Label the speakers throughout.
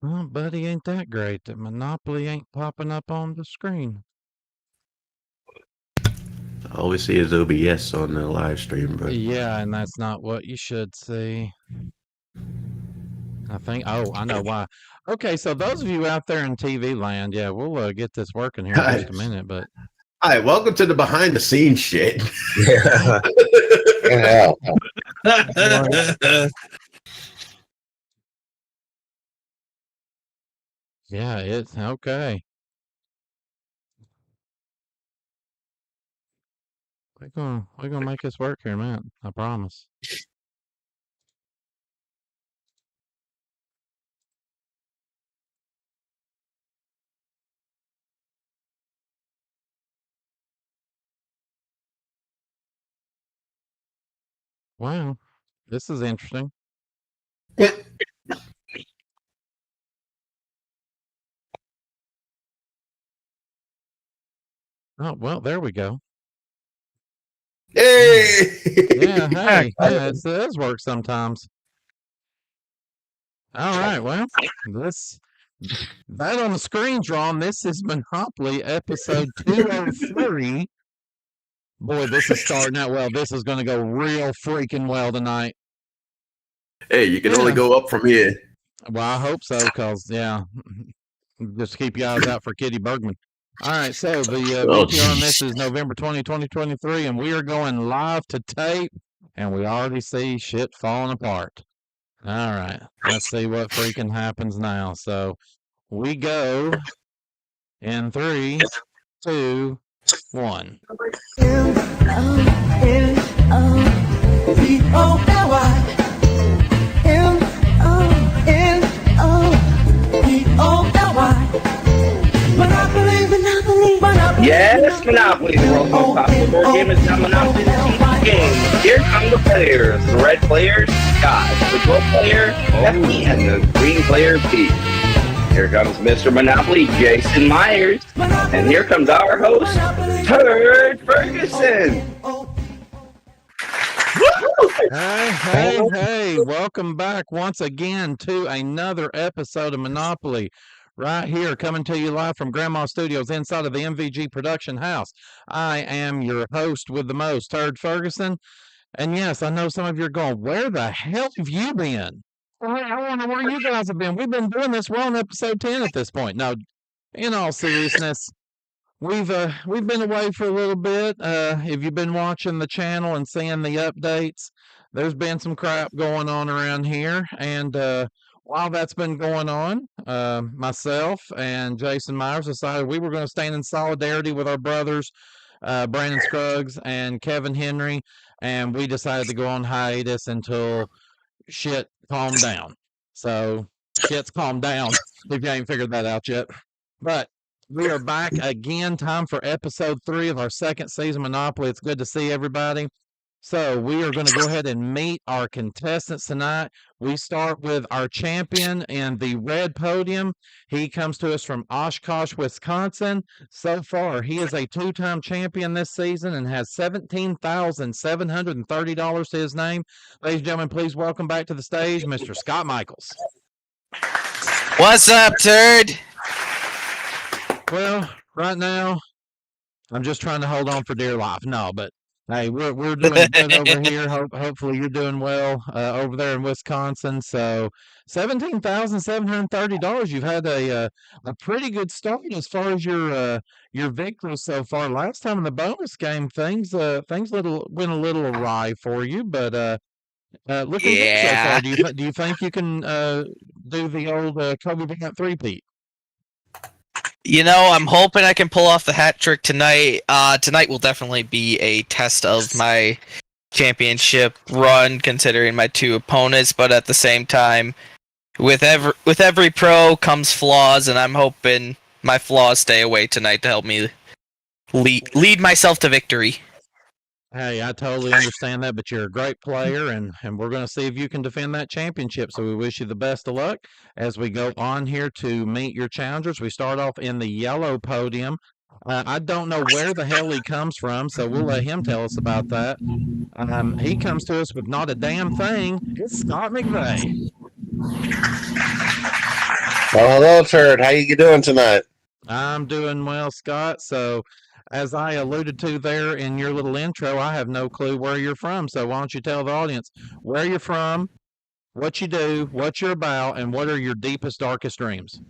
Speaker 1: Well, buddy, ain't that great that Monopoly ain't popping up on the screen.
Speaker 2: All we see is OBS on the live stream, but
Speaker 1: Yeah, and that's not what you should see. I think. Oh, I know why. Okay, so those of you out there in TV land, yeah, we'll get this working here in just a minute. But
Speaker 2: hi, welcome to the behind the scenes shit.
Speaker 3: Yeah.
Speaker 1: yeah, it's okay. We're gonna make this work here, man. I promise. Wow, this is interesting. Oh, well, there we go.
Speaker 2: Hey!
Speaker 1: Yeah, hey, yeah, it does work sometimes. All right, well, that on the screen drawn, this is Monopoly episode 203. Boy, this is starting out well. This is going to go real freaking well tonight.
Speaker 2: Hey, you can only go up from here.
Speaker 1: Well, I hope so, because, yeah, just keep your eyes out for Kitty Bergman. All right, so the VTR on this is November 20, 2023, and we are going live to tape, and we already see shit falling apart. All right, let's see what freaking happens now. So we go in 3, 2, 1.
Speaker 3: Yes, Monopoly, the world's most popular board game, is now Monopoly the TV game. Here come the players. The red player, Scott. The gold player, Becky. And the green player, Pete. Here comes Mr. Monopoly, Jason Meyers. And here comes our host, Turd Ferguson.
Speaker 1: Hey, welcome back once again to another episode of Monopoly. Right here, coming to you live from Grandma Studios inside of the MVG production house. I am your host with the most, Turd Ferguson. And yes, I know some of you are going, where the hell have you been? I wonder where you guys have been. We've been doing this. We're on episode 10 at this point. No, in all seriousness, we've been away for a little bit. If you've been watching the channel and seeing the updates, there's been some crap going on around here. And while that's been going on, myself and Jason Meyers decided we were going to stand in solidarity with our brothers, Brandon Scruggs and Kevin Henry, and we decided to go on hiatus until shit calmed down. So shit's calmed down if you ain't figured that out yet. But we are back again, time for episode 3 of our second season Monopoly. It's good to see everybody. So we are going to go ahead and meet our contestants tonight. We start with our champion in the red podium. He comes to us from Oshkosh, Wisconsin. So far, he is a 2-time champion this season and has $17,730 to his name. Ladies and gentlemen, please welcome back to the stage, Mr. Scott Michels.
Speaker 4: What's up, Turd?
Speaker 1: Well, right now, I'm just trying to hold on for dear life. No, but hey, we're doing good over here. Hopefully you're doing well over there in Wisconsin. So $17,730. You've had a pretty good start as far as your victories so far. Last time in the bonus game, things went a little awry for you, but looking good so far. Do you think you can do the old Kobe Bryant three-peat?
Speaker 4: You know, I'm hoping I can pull off the hat trick tonight. Tonight will definitely be a test of my championship run, considering my 2 opponents. But at the same time, with every pro comes flaws, and I'm hoping my flaws stay away tonight to help me lead myself to victory.
Speaker 1: Hey, I totally understand that, but you're a great player, and we're going to see if you can defend that championship. So we wish you the best of luck as we go on here to meet your challengers. We start off in the yellow podium. I don't know where the hell he comes from, so we'll let him tell us about that. He comes to us with not a damn thing. It's Scott McVeigh.
Speaker 5: Well, hello, Turd. How you doing tonight?
Speaker 1: I'm doing well, Scott. So, as I alluded to there in your little intro, I have no clue where you're from. So, why don't you tell the audience where you're from, what you do, what you're about, and what are your deepest, darkest dreams?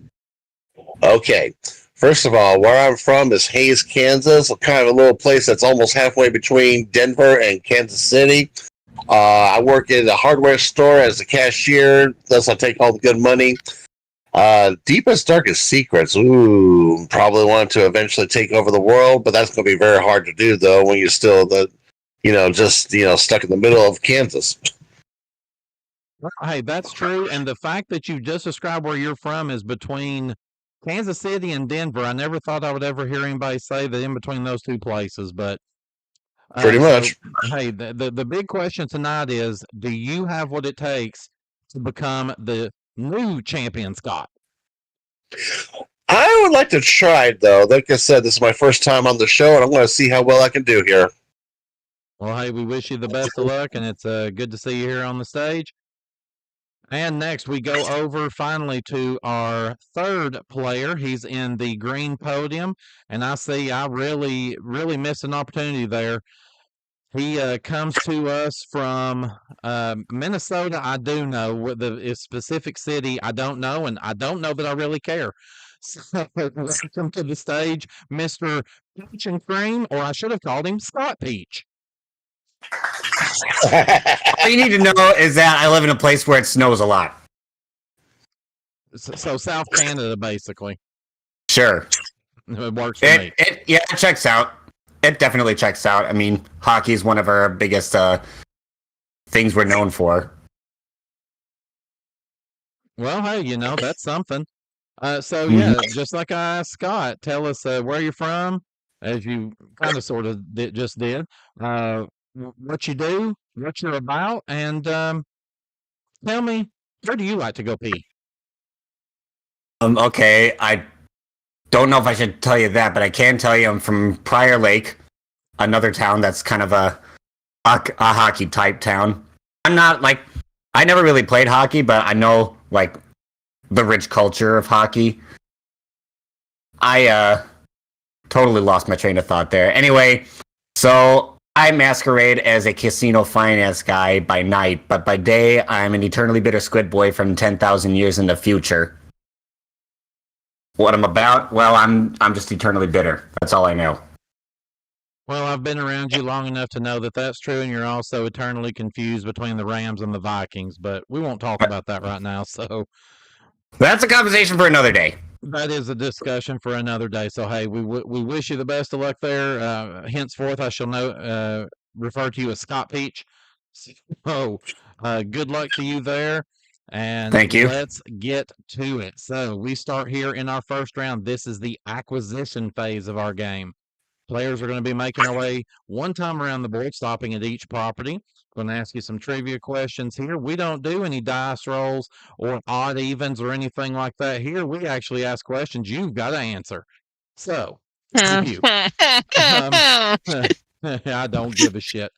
Speaker 5: Okay. First of all, where I'm from is Hayes, Kansas, kind of a little place that's almost halfway between Denver and Kansas City. I work in a hardware store as a cashier. Thus, I take all the good money. Deepest, darkest secrets. Ooh, probably want to eventually take over the world, but that's going to be very hard to do, though, when you're still stuck in the middle of Kansas.
Speaker 1: Well, hey, that's true. And the fact that you just described where you're from is between Kansas City and Denver. I never thought I would ever hear anybody say that in between those two places, but
Speaker 5: Pretty much.
Speaker 1: Hey, the big question tonight is: do you have what it takes to become the new champion, Scott?
Speaker 5: I would like to try, though. Like I said, this is my first time on the show, and I'm going to see how well I can do here.
Speaker 1: Well, hey, we wish you the best of luck, and it's good to see you here on the stage. And next, we go over finally to our third player. He's in the green podium, and I really, really missed an opportunity there. He comes to us from Minnesota. I do know the specific city. I don't know, and I don't know that I really care. So, welcome to the stage, Mr. Peach and Cream, or I should have called him Scott Peach.
Speaker 6: All you need to know is that I live in a place where it snows a lot.
Speaker 1: So South Canada, basically.
Speaker 6: Sure.
Speaker 1: It works for me.
Speaker 6: It checks out. It definitely checks out. I mean, hockey is one of our biggest things we're known for.
Speaker 1: Well, hey, that's something. So, yeah, just like I asked Scott, tell us where you're from, as you kind of sort of just did, what you do, what you're about, and tell me, where do you like to go pee?
Speaker 6: Okay, I don't know if I should tell you that, but I can tell you I'm from Prior Lake, another town that's kind of a hockey type town. I'm not I never really played hockey, but I know the rich culture of hockey. I totally lost my train of thought there. Anyway, so I masquerade as a casino finance guy by night, but by day I'm an eternally bitter squid boy from 10,000 years in the future. What I'm about? Well, I'm just eternally bitter. That's all I know.
Speaker 1: Well, I've been around you long enough to know that that's true, and you're also eternally confused between the Rams and the Vikings, but we won't talk about that right now, so...
Speaker 6: That's a conversation for another day.
Speaker 1: That is a discussion for another day. So, hey, we wish you the best of luck there. Henceforth, I shall refer to you as Scott Peach. So, good luck to you there. And
Speaker 6: thank you.
Speaker 1: Let's get to it. So, we start here in our first round. This is the acquisition phase of our game. Players are going to be making their way one time around the board, stopping at each property. Going to ask you some trivia questions here. We don't do any dice rolls or odd evens or anything like that. Here, we actually ask questions you've got to answer. So, you. I don't give a shit.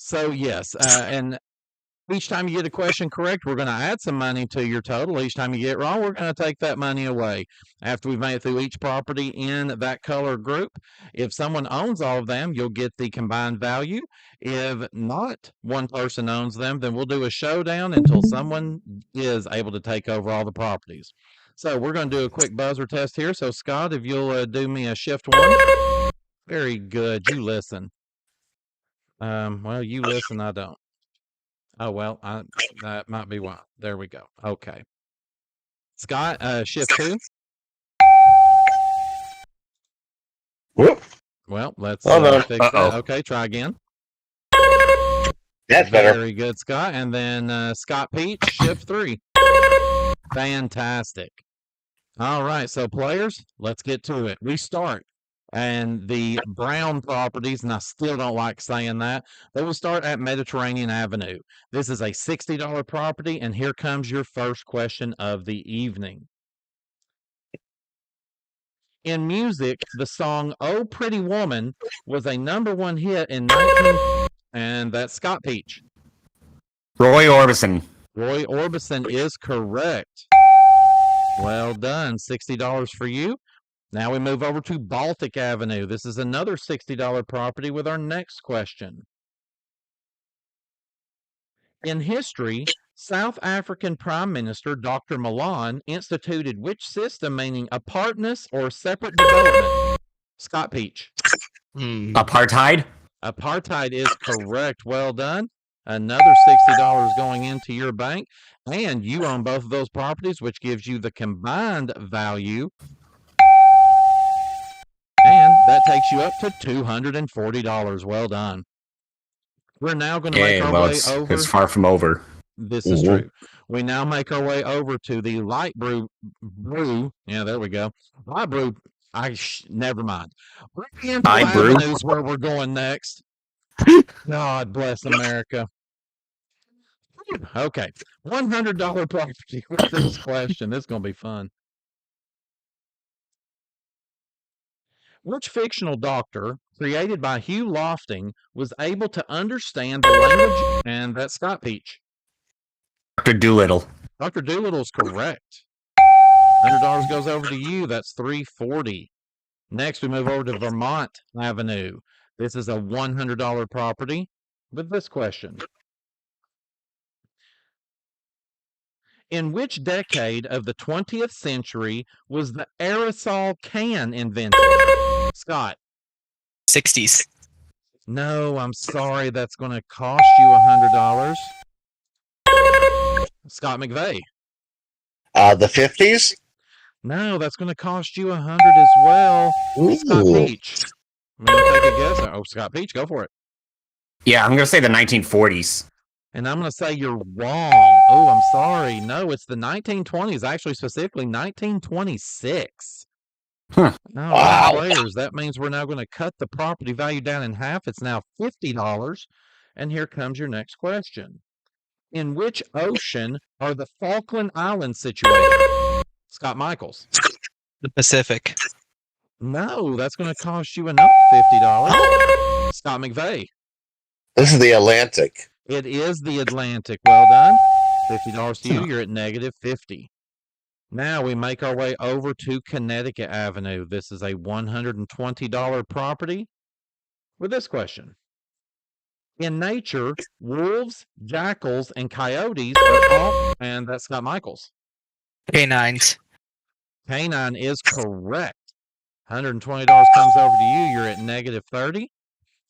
Speaker 1: So yes, and each time you get a question correct, we're going to add some money to your total. Each time you get it wrong, we're going to take that money away. After we've made it through each property in that color group, if someone owns all of them, you'll get the combined value. If not one person owns them, then we'll do a showdown until someone is able to take over all the properties. So we're going to do a quick buzzer test here. So Scott, if you'll do me a shift one. Very good. You listen. Well, you listen, I don't. Oh, well, that might be why. There we go. Okay. Scott, shift two.
Speaker 5: Whoop.
Speaker 1: Well, let's fix that. Okay, try again.
Speaker 5: That's better.
Speaker 1: Very good, Scott. And then Scott Peach, shift three. Fantastic. All right, so players, let's get to it. We start. And the brown properties, and I still don't like saying that, they will start at Mediterranean Avenue. This is a $60 property, and here comes your first question of the evening. In music, the song "Oh Pretty Woman" was a #1 hit in and that's Scott Peach.
Speaker 6: Roy Orbison.
Speaker 1: Roy Orbison is correct. Well done. $60 for you. Now we move over to Baltic Avenue. This is another $60 property with our next question. In history, South African Prime Minister Dr. Milan instituted which system meaning apartness or separate development? Scott Peach.
Speaker 6: Apartheid?
Speaker 1: Apartheid is correct. Well done. Another $60 going into your bank. And you own both of those properties, which gives you the combined value. And that takes you up to $240. Well done. We're now going to make our way over.
Speaker 6: It's far from over.
Speaker 1: This is true. We now make our way over to the light brew. Yeah, there we go. Light brew. Never mind.
Speaker 6: Light brew
Speaker 1: is where we're going next. God bless America. Okay, $100 property with this question. This is going to be fun. Which fictional doctor, created by Hugh Lofting, was able to understand the language? And that's Scott Peach.
Speaker 6: Dr. Doolittle.
Speaker 1: Dr. Doolittle is correct. $100 goes over to you. That's $340. Next, we move over to Vermont Avenue. This is a $100 property with this question. In which decade of the 20th century was the aerosol can invented? Scott.
Speaker 4: 60s.
Speaker 1: No, I'm sorry. That's going to cost you $100. Scott McVeigh.
Speaker 5: The 50s?
Speaker 1: No, that's going to cost you $100 as well. Scott Peach. I'm going to take a guess. Oh, Scott Peach, go for it.
Speaker 6: Yeah, I'm going to say the 1940s.
Speaker 1: And I'm going to say you're wrong. Oh, I'm sorry. No, it's the 1920s. Actually, specifically 1926.
Speaker 6: Huh.
Speaker 1: No,
Speaker 5: Wow.
Speaker 1: players. That means we're now going to cut the property value down in half. It's now $50. And here comes your next question. In which ocean are the Falkland Islands situated? Scott Michels.
Speaker 4: The Pacific.
Speaker 1: No, that's going to cost you another $50. Scott McVeigh.
Speaker 5: This is the Atlantic.
Speaker 1: It is the Atlantic. Well done. $50 to you. You're at negative 50. Now we make our way over to Connecticut Avenue. This is a $120 property with this question. In nature, wolves, jackals, and coyotes are all, and that's Scott Michels.
Speaker 4: Canines.
Speaker 1: Canine is correct. $120 comes over to you. You're at negative 30.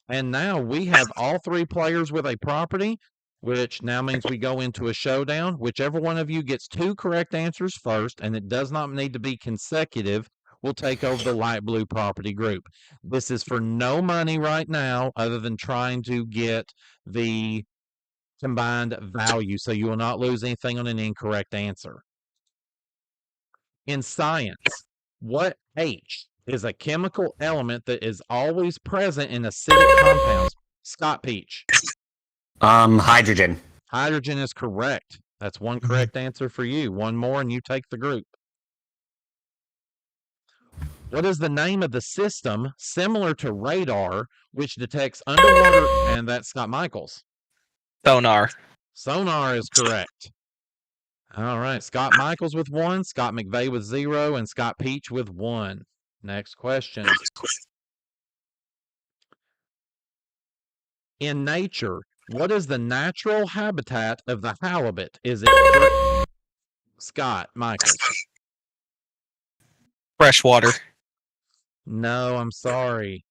Speaker 1: And now we have all three players with a property, which now means we go into a showdown. Whichever one of you gets two correct answers first, and it does not need to be consecutive, will take over the light blue property group. This is for no money right now other than trying to get the combined value, so you will not lose anything on an incorrect answer. In science, what H is a chemical element that is always present in acidic compounds? Scott Peach.
Speaker 6: Hydrogen.
Speaker 1: Hydrogen is correct. That's one correct answer for you. One more and you take the group. What is the name of the system similar to radar which detects underwater? And that's Scott Michels.
Speaker 4: Sonar.
Speaker 1: Sonar is correct. All right. Scott Michels with 1, Scott McVeigh with 0, and Scott Peach with 1. Next question. In nature, what is the natural habitat of the halibut? Is it Scott Michels?
Speaker 4: Freshwater.
Speaker 1: No, I'm sorry.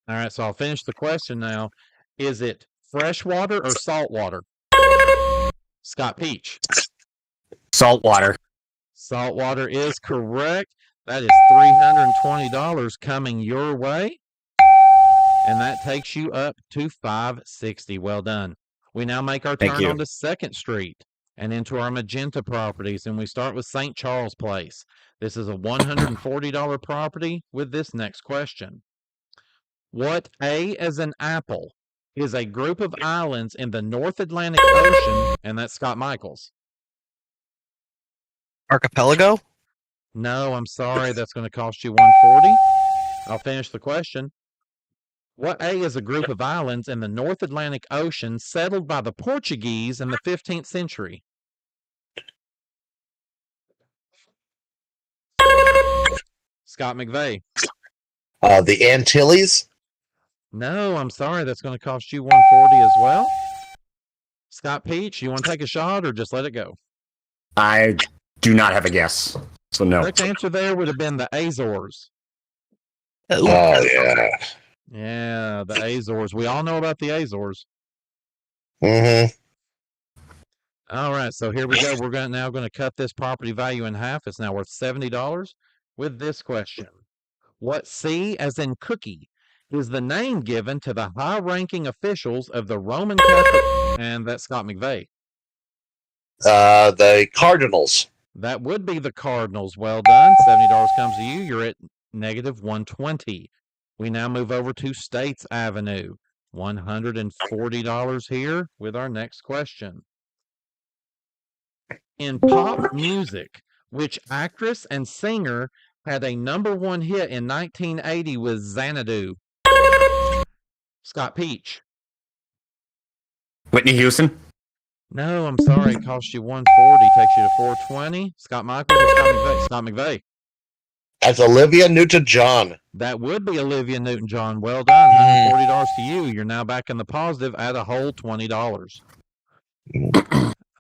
Speaker 1: All right, so I'll finish the question now. Is it freshwater or saltwater? Scott Peach.
Speaker 6: Saltwater.
Speaker 1: Saltwater is correct. That is $320 coming your way. And that takes you up to $560. Well done. We now make our turn on to 2nd Street and into our magenta properties. And we start with St. Charles Place. This is a $140 property with this next question. What A as an apple is a group of islands in the North Atlantic Ocean? And that's Scott Michels.
Speaker 4: Archipelago?
Speaker 1: No, I'm sorry. That's going to cost you $140. I'll finish the question. What A is a group of islands in the North Atlantic Ocean settled by the Portuguese in the 15th century? Scott McVeigh.
Speaker 5: The Antilles.
Speaker 1: No, I'm sorry. That's going to cost you 140 as well. Scott Peach, you want to take a shot or just let it go?
Speaker 6: I do not have a guess, so no.
Speaker 1: Correct answer there would have been the Azores.
Speaker 5: Oh, yeah.
Speaker 1: Yeah, the Azores. We all know about the Azores.
Speaker 5: Mm-hmm.
Speaker 1: All right, so here we go. We're now going to cut this property value in half. It's now worth $70 with this question. What C, as in cookie, is the name given to the high-ranking officials of the Roman Catholic... And that's Scott McVeigh.
Speaker 5: The Cardinals.
Speaker 1: That would be the Cardinals. Well done. $70 comes to you. You're at negative 120. We now move over to States Avenue. $140 here with our next question. In pop music, which actress and singer had a #1 hit in 1980 with Xanadu? Scott Peach.
Speaker 6: Whitney Houston?
Speaker 1: No, I'm sorry. It cost you 140, takes you to 420. Scott Michaels or Scott McVeigh? Scott McVeigh.
Speaker 5: That's Olivia Newton-John.
Speaker 1: That would be Olivia Newton-John. Well done. $140 to you. You're now back in the positive at a whole $20.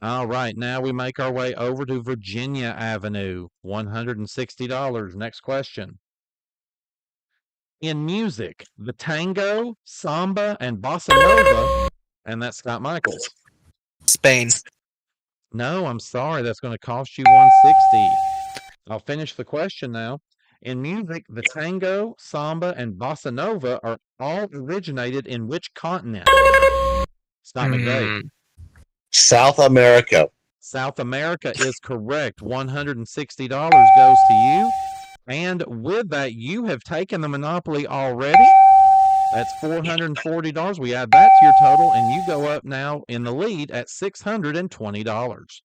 Speaker 1: All right, now we make our way over to Virginia Avenue. $160. Next question. In music, the tango, samba, and bossa nova, and that's Scott Michaels.
Speaker 4: Spain.
Speaker 1: No, I'm sorry. That's going to cost you 160. I'll finish the question now. In music, the tango, samba, and bossa nova are all originated in which continent? Scott McVeigh.
Speaker 5: South America.
Speaker 1: South America is correct. $160 goes to you. And with that, you have taken the monopoly already. That's $440. We add that to your total, and you go up now in the lead at $620.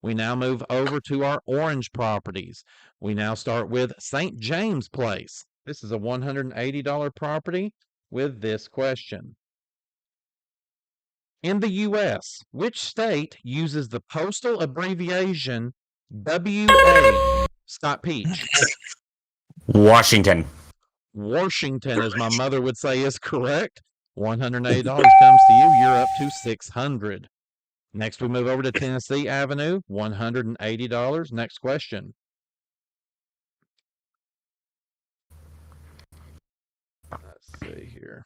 Speaker 1: We now move over to our orange properties. We now start with St. James Place. This is a $180 property with this question. In the U.S., which state uses the postal abbreviation WA? Scott Peach.
Speaker 6: Washington.
Speaker 1: Washington, as my mother would say, is correct. $180 comes to you. You're up to $600. Next, we move over to Tennessee Avenue, $180. Next question. Let's see here.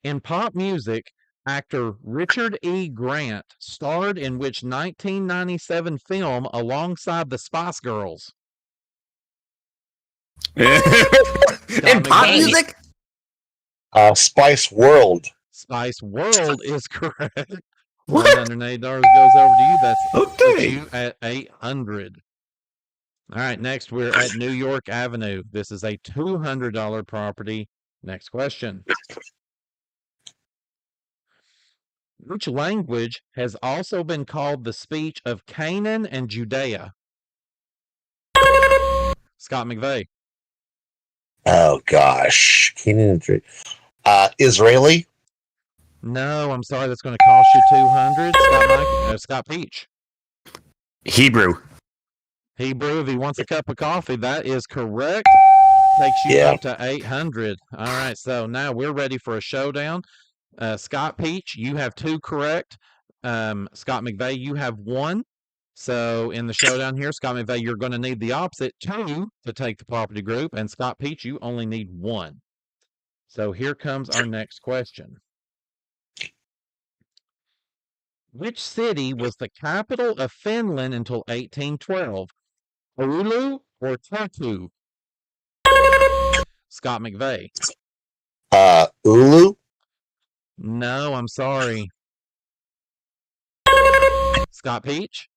Speaker 1: In pop music, actor Richard E. Grant starred in which 1997 film alongside the Spice Girls?
Speaker 6: In pop music?
Speaker 5: Spice World.
Speaker 1: Spice World is correct. $180 goes over to you. That's
Speaker 6: okay.
Speaker 1: You at 800. All right, next we're at New York Avenue. This is a $200 property. Next question. Which language has also been called the speech of Canaan and Judea? Scott McVeigh.
Speaker 5: Oh gosh, Israeli.
Speaker 1: No, I'm sorry. That's going to cost you 200. Scott Peach.
Speaker 6: Hebrew.
Speaker 1: Hebrew. If he wants a cup of coffee, that is correct. Takes you up to 800. All right, so now we're ready for a showdown. Scott Peach, you have 2 correct. Scott McVeigh, you have 1. So in the showdown here, Scott McVeigh, you're going to need the opposite 2 to take the property group, and Scott Peach, you only need 1. So here comes our next question. Which city was the capital of Finland until 1812? Oulu or Tartu? Scott McVeigh.
Speaker 5: Oulu.
Speaker 1: No, I'm sorry. Scott Peach.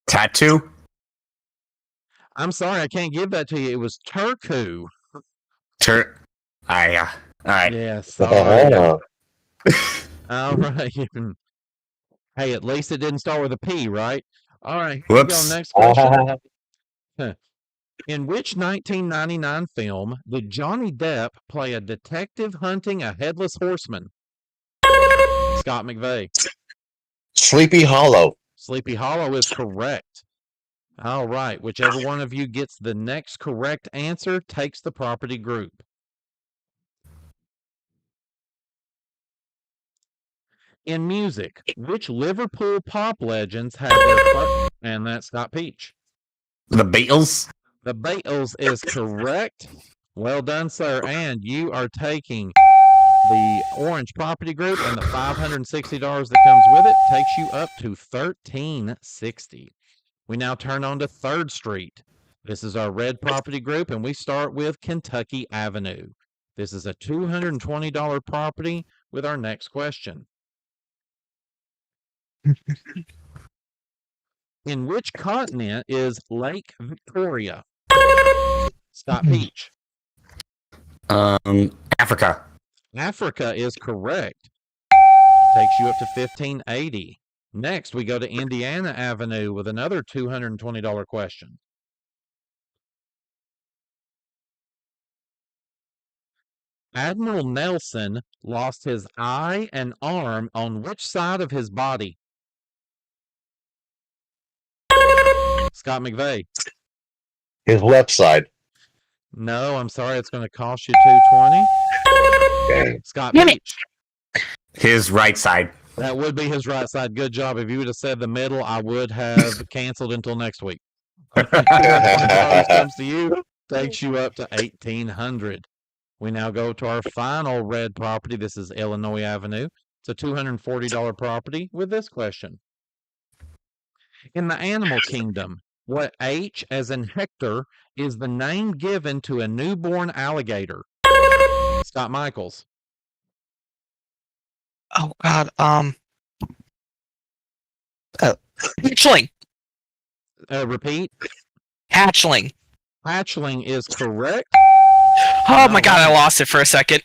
Speaker 6: Tattoo.
Speaker 1: I'm sorry, I can't give that to you. It was Turku.
Speaker 6: All right.
Speaker 1: Yes. Sorry. All right. Hey, at least it didn't start with a P, right? All right. Here we go.
Speaker 6: Whoops.
Speaker 1: Next question. In which 1999 film did Johnny Depp play a detective hunting a headless horseman? Scott McVeigh.
Speaker 5: Sleepy Hollow.
Speaker 1: Sleepy Hollow is correct. All right. Whichever one of you gets the next correct answer takes the property group. In music, which Liverpool pop legends had their and that's Scott Peach.
Speaker 6: The Beatles.
Speaker 1: The Beatles is correct. Well done, sir. And you are taking the orange property group, and the $560 that comes with it takes you up to $1,360. We now turn on to 3rd Street. This is our red property group, and we start with Kentucky Avenue. This is a $220 property with our next question. In which continent is Lake Victoria? Scott Peach.
Speaker 6: Africa.
Speaker 1: Africa is correct. Takes you up to $1,580. Next, we go to Indiana Avenue with another $220 question. Admiral Nelson lost his eye and arm on which side of his body? Scott McVeigh.
Speaker 5: His left side.
Speaker 1: No, I'm sorry. It's going to cost you $220.
Speaker 5: Okay.
Speaker 1: Scott Peach.
Speaker 6: His right side.
Speaker 1: That would be his right side. Good job. If you would have said the middle, I would have canceled until next week. $220 comes to you, takes you up to $1,800. We now go to our final red property. This is Illinois Avenue. It's a $240 property with this question. In the animal kingdom, what H, as in Hector, is the name given to a newborn alligator? Scott Michels.
Speaker 4: Oh God. Hatchling.
Speaker 1: Repeat.
Speaker 4: Hatchling.
Speaker 1: Hatchling is correct.
Speaker 4: Oh my God, I lost it for a second.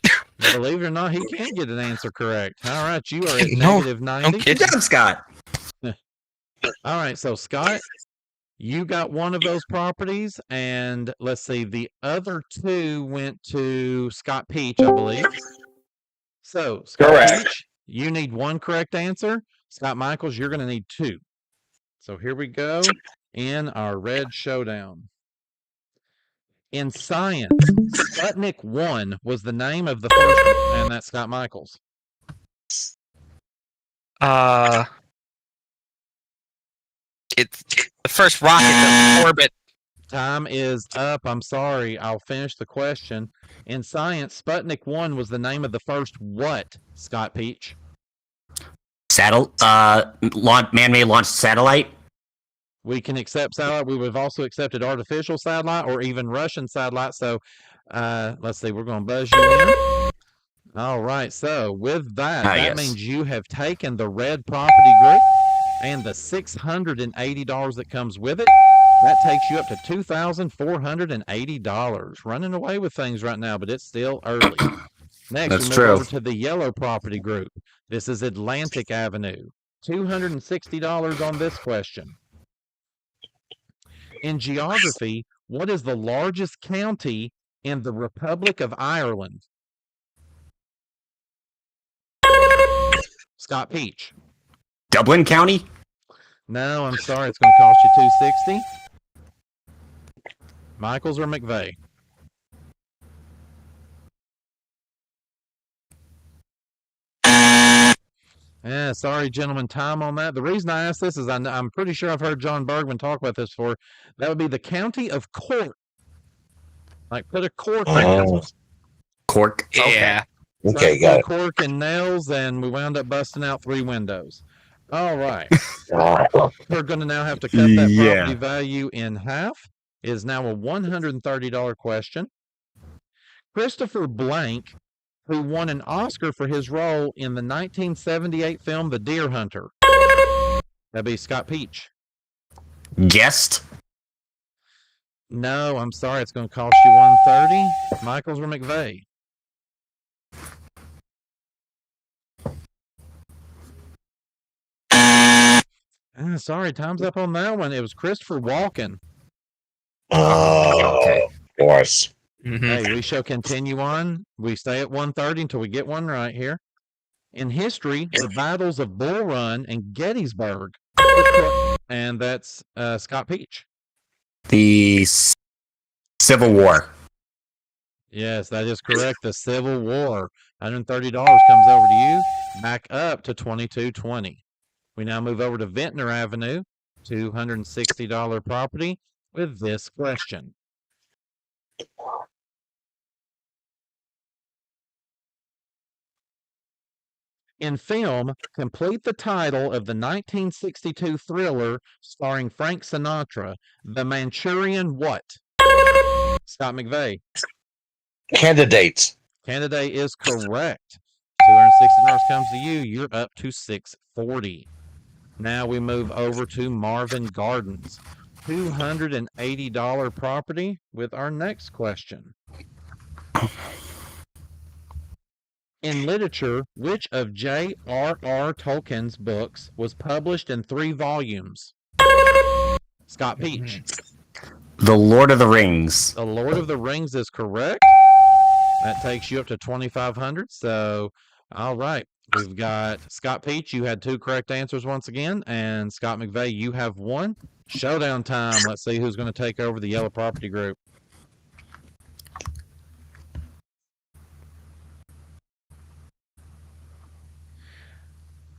Speaker 1: Believe it or not, he can't get an answer correct. All right, you are at
Speaker 4: No,
Speaker 1: negative 90.
Speaker 6: Good job, Scott.
Speaker 1: All right, so Scott, you got one of those properties, and let's see, the other two went to Scott Peach, I believe. So, Scott
Speaker 3: Correct.
Speaker 1: Peach, you need one correct answer. Scott Michels, you're going to need two. So here we go in our red showdown. In science, Sputnik 1 was the name of the first one, and that's Scott Michels.
Speaker 4: It's the first rocket to orbit.
Speaker 1: Time is up. I'm sorry. I'll finish the question. In science, Sputnik 1 was the name of the first what, Scott Peach?
Speaker 6: Man-made launched satellite.
Speaker 1: We can accept satellite. We would have also accepted artificial satellite or even Russian satellite. So let's see. We're going to buzz you in. All right. So with that, that means you have taken the red property group and the $680 that comes with it. That takes you up to $2,480. Running away with things right now, but it's still early. Next, we move over to the yellow property group. This is Atlantic Avenue. $260 on this question. In geography, what is the largest county in the Republic of Ireland? Scott Peach.
Speaker 6: Dublin County?
Speaker 1: No, I'm sorry. It's going to cost you $260. Michels or McVeigh? Yeah, sorry, gentlemen. Time on that. The reason I asked this is I'm pretty sure I've heard John Bergman talk about this before. That would be the county of Cork. Like put a cork in.
Speaker 6: Cork.
Speaker 4: Yeah.
Speaker 5: Okay,
Speaker 1: So
Speaker 5: got it.
Speaker 1: cork and nails, and we wound up busting out 3 windows. All right. We're going to now have to cut that property value in half. It is now a $130 question. Christopher Blank, who won an Oscar for his role in the 1978 film The Deer Hunter. That'd be Scott Peach.
Speaker 6: Guest?
Speaker 1: No, I'm sorry. It's going to cost you $130. Michels or McVeigh? Sorry, time's up on that one. It was Christopher Walken.
Speaker 5: Oh,
Speaker 6: Okay.
Speaker 5: of course.
Speaker 4: Mhm.
Speaker 1: Hey, we shall continue on. We stay at 1:30 until we get one right here. In history, the battles of Bull Run and Gettysburg, and that's Scott Peach.
Speaker 6: The Civil War.
Speaker 1: Yes, that is correct. The Civil War. $130 comes over to you, back up to $22.20. We now move over to Ventnor Avenue, $260 property with this question. In film, complete the title of the 1962 thriller starring Frank Sinatra, The Manchurian What? Scott McVeigh.
Speaker 5: Candidates.
Speaker 1: Candidate is correct. $260 comes to you. You're up to $640. Now we move over to Marvin Gardens. $280 property with our next question. In literature, which of J.R.R. Tolkien's books was published in 3 volumes? Scott Peach.
Speaker 6: The Lord of the Rings.
Speaker 1: The Lord of the Rings is correct. That takes you up to 2,500. So, all right. We've got Scott Peach. You had 2 correct answers once again. And Scott McVeigh, you have 1. Showdown time. Let's see who's going to take over the yellow property group.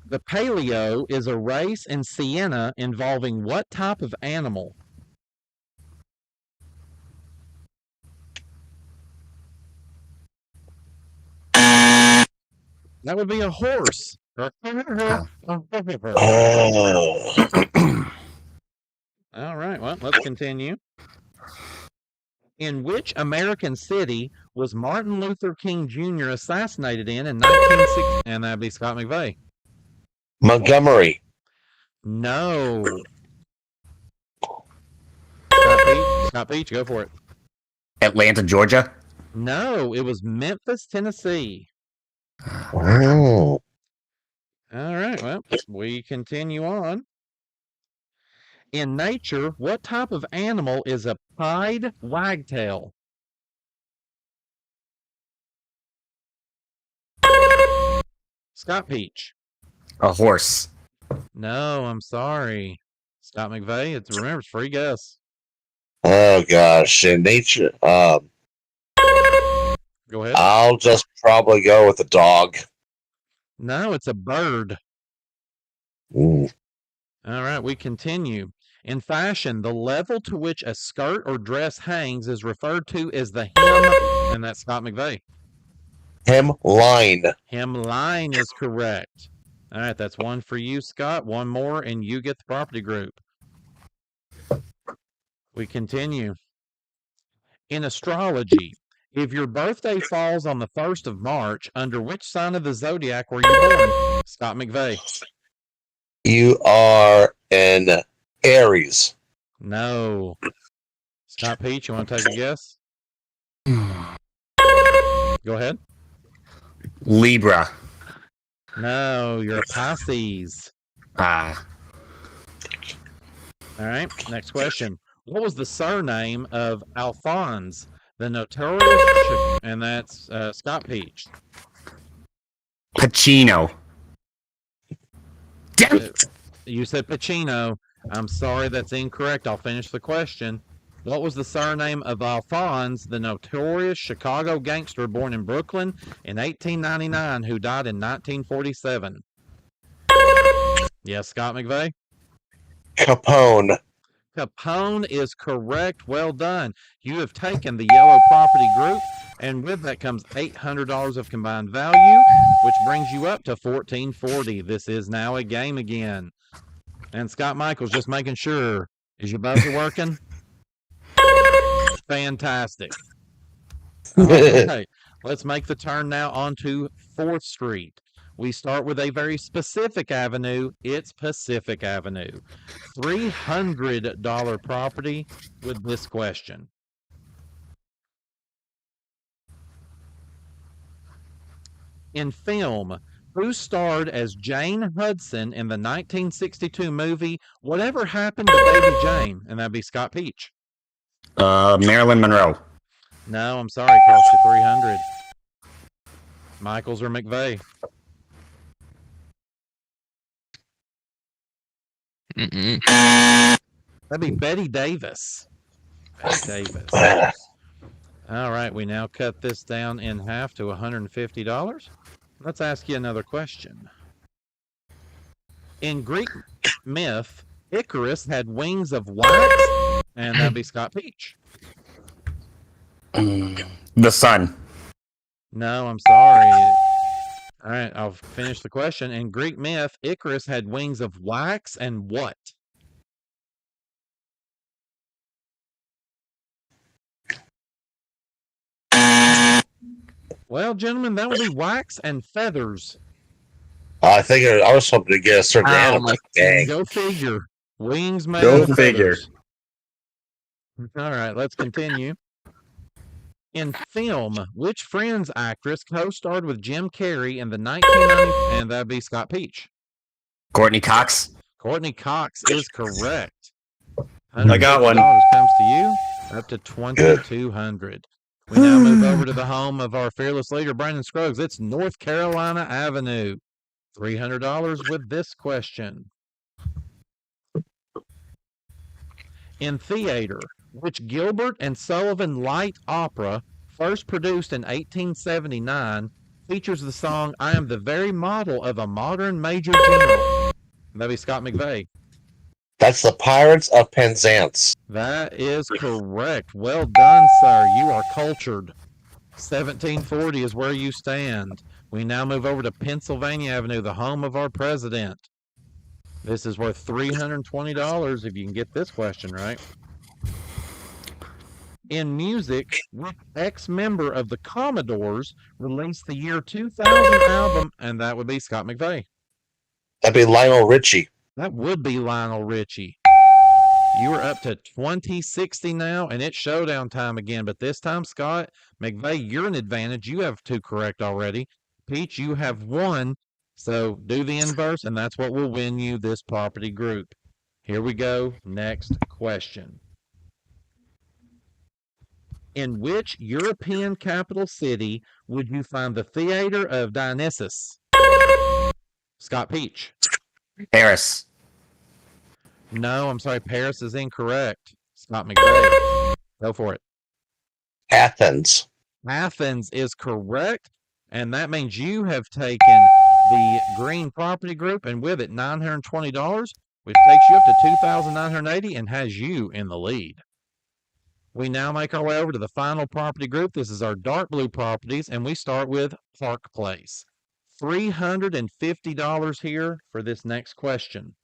Speaker 1: The paleo is a race in Siena involving what type of animal? That would be a horse.
Speaker 5: Oh.
Speaker 1: All right, well, let's continue. In which American city was Martin Luther King Jr. assassinated in 1960? And that'd be Scott McVeigh.
Speaker 5: Montgomery.
Speaker 1: No. Scott Peach, go for it.
Speaker 6: Atlanta, Georgia.
Speaker 1: No, it was Memphis, Tennessee.
Speaker 5: Oh.
Speaker 1: All right, well, we continue on. In nature, what type of animal is a pied wagtail? Scott Peach.
Speaker 6: A horse.
Speaker 1: No, I'm sorry. Scott McVeigh, remember, it's free guess.
Speaker 5: Oh gosh, in nature.
Speaker 1: Go ahead.
Speaker 5: I'll just probably go with the dog.
Speaker 1: No, it's a bird.
Speaker 5: Ooh.
Speaker 1: All right, we continue. In fashion, the level to which a skirt or dress hangs is referred to as the hem, and that's Scott McVeigh.
Speaker 5: Hemline.
Speaker 1: Hemline is correct. All right, that's 1 for you, Scott. 1 more, and you get the property group. We continue. In astrology, if your birthday falls on the 1st of March, under which sign of the zodiac were you born? Scott McVeigh.
Speaker 5: You are an Aries.
Speaker 1: No. Scott Peach, you want to take a guess? Go ahead.
Speaker 6: Libra.
Speaker 1: No, you're a Pisces.
Speaker 6: Ah.
Speaker 1: All right, next question. What was the surname of Alphonse, the notorious... And that's Scott Peach.
Speaker 6: Pacino. Damn it.
Speaker 1: You said Pacino. I'm sorry, that's incorrect. I'll finish the question. What was the surname of Alphonse, the notorious Chicago gangster born in Brooklyn in 1899 who died in 1947? Yes, Scott McVeigh?
Speaker 5: Capone.
Speaker 1: Capone is correct. Well done. You have taken the yellow property group, and with that comes $800 of combined value, which brings you up to $1,440. This is now a game again. And Scott Michaels, just making sure, is your buzzer working? Fantastic. Okay, let's make the turn now onto 4th Street. We start with a very specific avenue. It's Pacific Avenue. $300 property with this question. In film, who starred as Jane Hudson in the 1962 movie Whatever Happened to Baby Jane? And that'd be Scott Peach.
Speaker 6: Marilyn Monroe.
Speaker 1: No, I'm sorry. Cost you 300. Michels or McVeigh? That'd be Betty Davis. Betty Davis. All right, we now cut this down in half to $150. Let's ask you another question. In Greek myth, Icarus had wings of wax, and that'd be Scott Peach.
Speaker 6: The sun.
Speaker 1: No, I'm sorry. All right, I'll finish the question. In Greek myth, Icarus had wings of wax and what? Well, gentlemen, that would be wax and feathers.
Speaker 5: I think I was hoping to get a certain animal. Dang.
Speaker 1: Go figure. Wings made
Speaker 6: Go
Speaker 1: of
Speaker 6: figure.
Speaker 1: feathers. All right, let's continue. In film, which Friends actress co-starred with Jim Carrey in the 1990s? And that'd be Scott Peach.
Speaker 6: Courtney Cox.
Speaker 1: Courtney Cox is correct.
Speaker 6: I got one.
Speaker 1: $150 comes to you, up to $2,200. We now move over to the home of our fearless leader, Brandon Scruggs. It's North Carolina Avenue. $300 with this question. In theater, which Gilbert and Sullivan light opera, first produced in 1879, features the song "I Am the Very Model of a Modern Major General"? That'd be Scott McVeigh.
Speaker 5: That's the Pirates of Penzance.
Speaker 1: That is correct. Well done, sir. You are cultured. 1740 is where you stand. We now move over to Pennsylvania Avenue, the home of our president. This is worth $320 if you can get this question right. In music, which ex-member of the Commodores released the year 2000 album, and that would be Scott McVeigh.
Speaker 5: That'd be Lionel Richie.
Speaker 1: That would be Lionel Richie. You are up to 2060 now, and it's showdown time again. But this time, Scott McVeigh, you're an advantage. You have 2 correct already. Peach, you have 1. So do the inverse, and that's what will win you this property group. Here we go. Next question. In which European capital city would you find the Theater of Dionysus? Scott Peach.
Speaker 6: Paris.
Speaker 1: No, I'm sorry. Paris is incorrect. Scott McVeigh. Go for it.
Speaker 5: Athens.
Speaker 1: Athens is correct. And that means you have taken the green property group and with it $920, which takes you up to $2,980 and has you in the lead. We now make our way over to the final property group. This is our dark blue properties, and we start with Park Place. $350 here for this next question.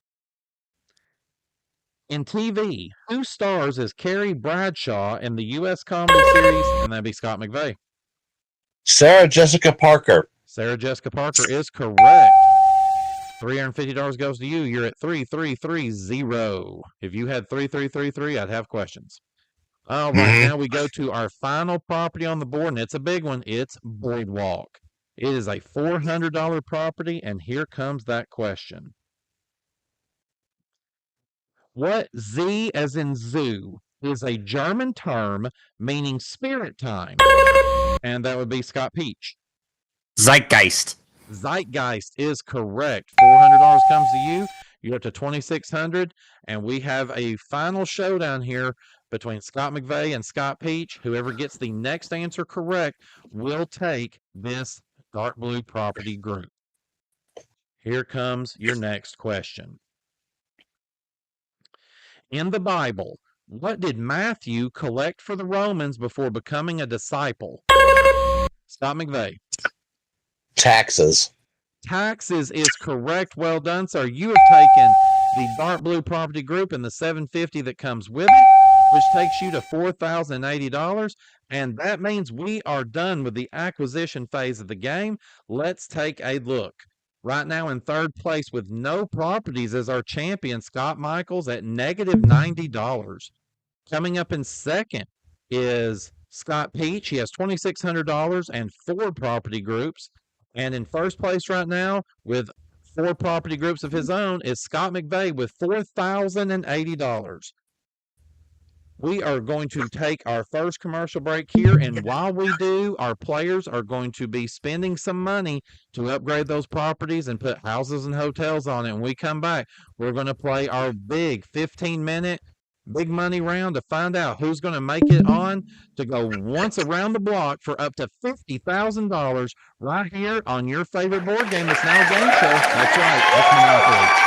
Speaker 1: In TV, who stars as Carrie Bradshaw in the U.S. comedy series? And that'd be Scott McVeigh.
Speaker 5: Sarah Jessica Parker.
Speaker 1: Sarah Jessica Parker is correct. $350 goes to you. You're at 3330. If you had 3333, I'd have questions. All right, now we go to our final property on the board, and it's a big one. It's Boardwalk. It is a $400 property, and here comes that question. What Z as in zoo is a German term meaning spirit time? And that would be Scott Peach.
Speaker 6: Zeitgeist.
Speaker 1: Zeitgeist is correct. $400 comes to you. You're up to $2,600, and we have a final showdown here between Scott McVeigh and Scott Peach. Whoever gets the next answer correct will take this dark blue property group. Here comes your next question. In the Bible, what did Matthew collect for the Romans before becoming a disciple? Scott McVeigh.
Speaker 5: Taxes.
Speaker 1: Taxes is correct. Well done, sir. You have taken the dark blue property group and the $750 that comes with it, which takes you to $4,080. And that means we are done with the acquisition phase of the game. Let's take a look. Right now in third place with no properties as our champion, Scott Michels at negative $90. Coming up in second is Scott Peach. He has $2,600 and 4 property groups. And in first place right now with 4 property groups of his own is Scott McVeigh with $4,080. We are going to take our first commercial break here, and while we do, our players are going to be spending some money to upgrade those properties and put houses and hotels on it. And when we come back, we're going to play our big 15-minute big money round to find out who's going to make it on to go once around the block for up to $50,000 right here on your favorite board game. It's now a game show. That's right. That's Monopoly.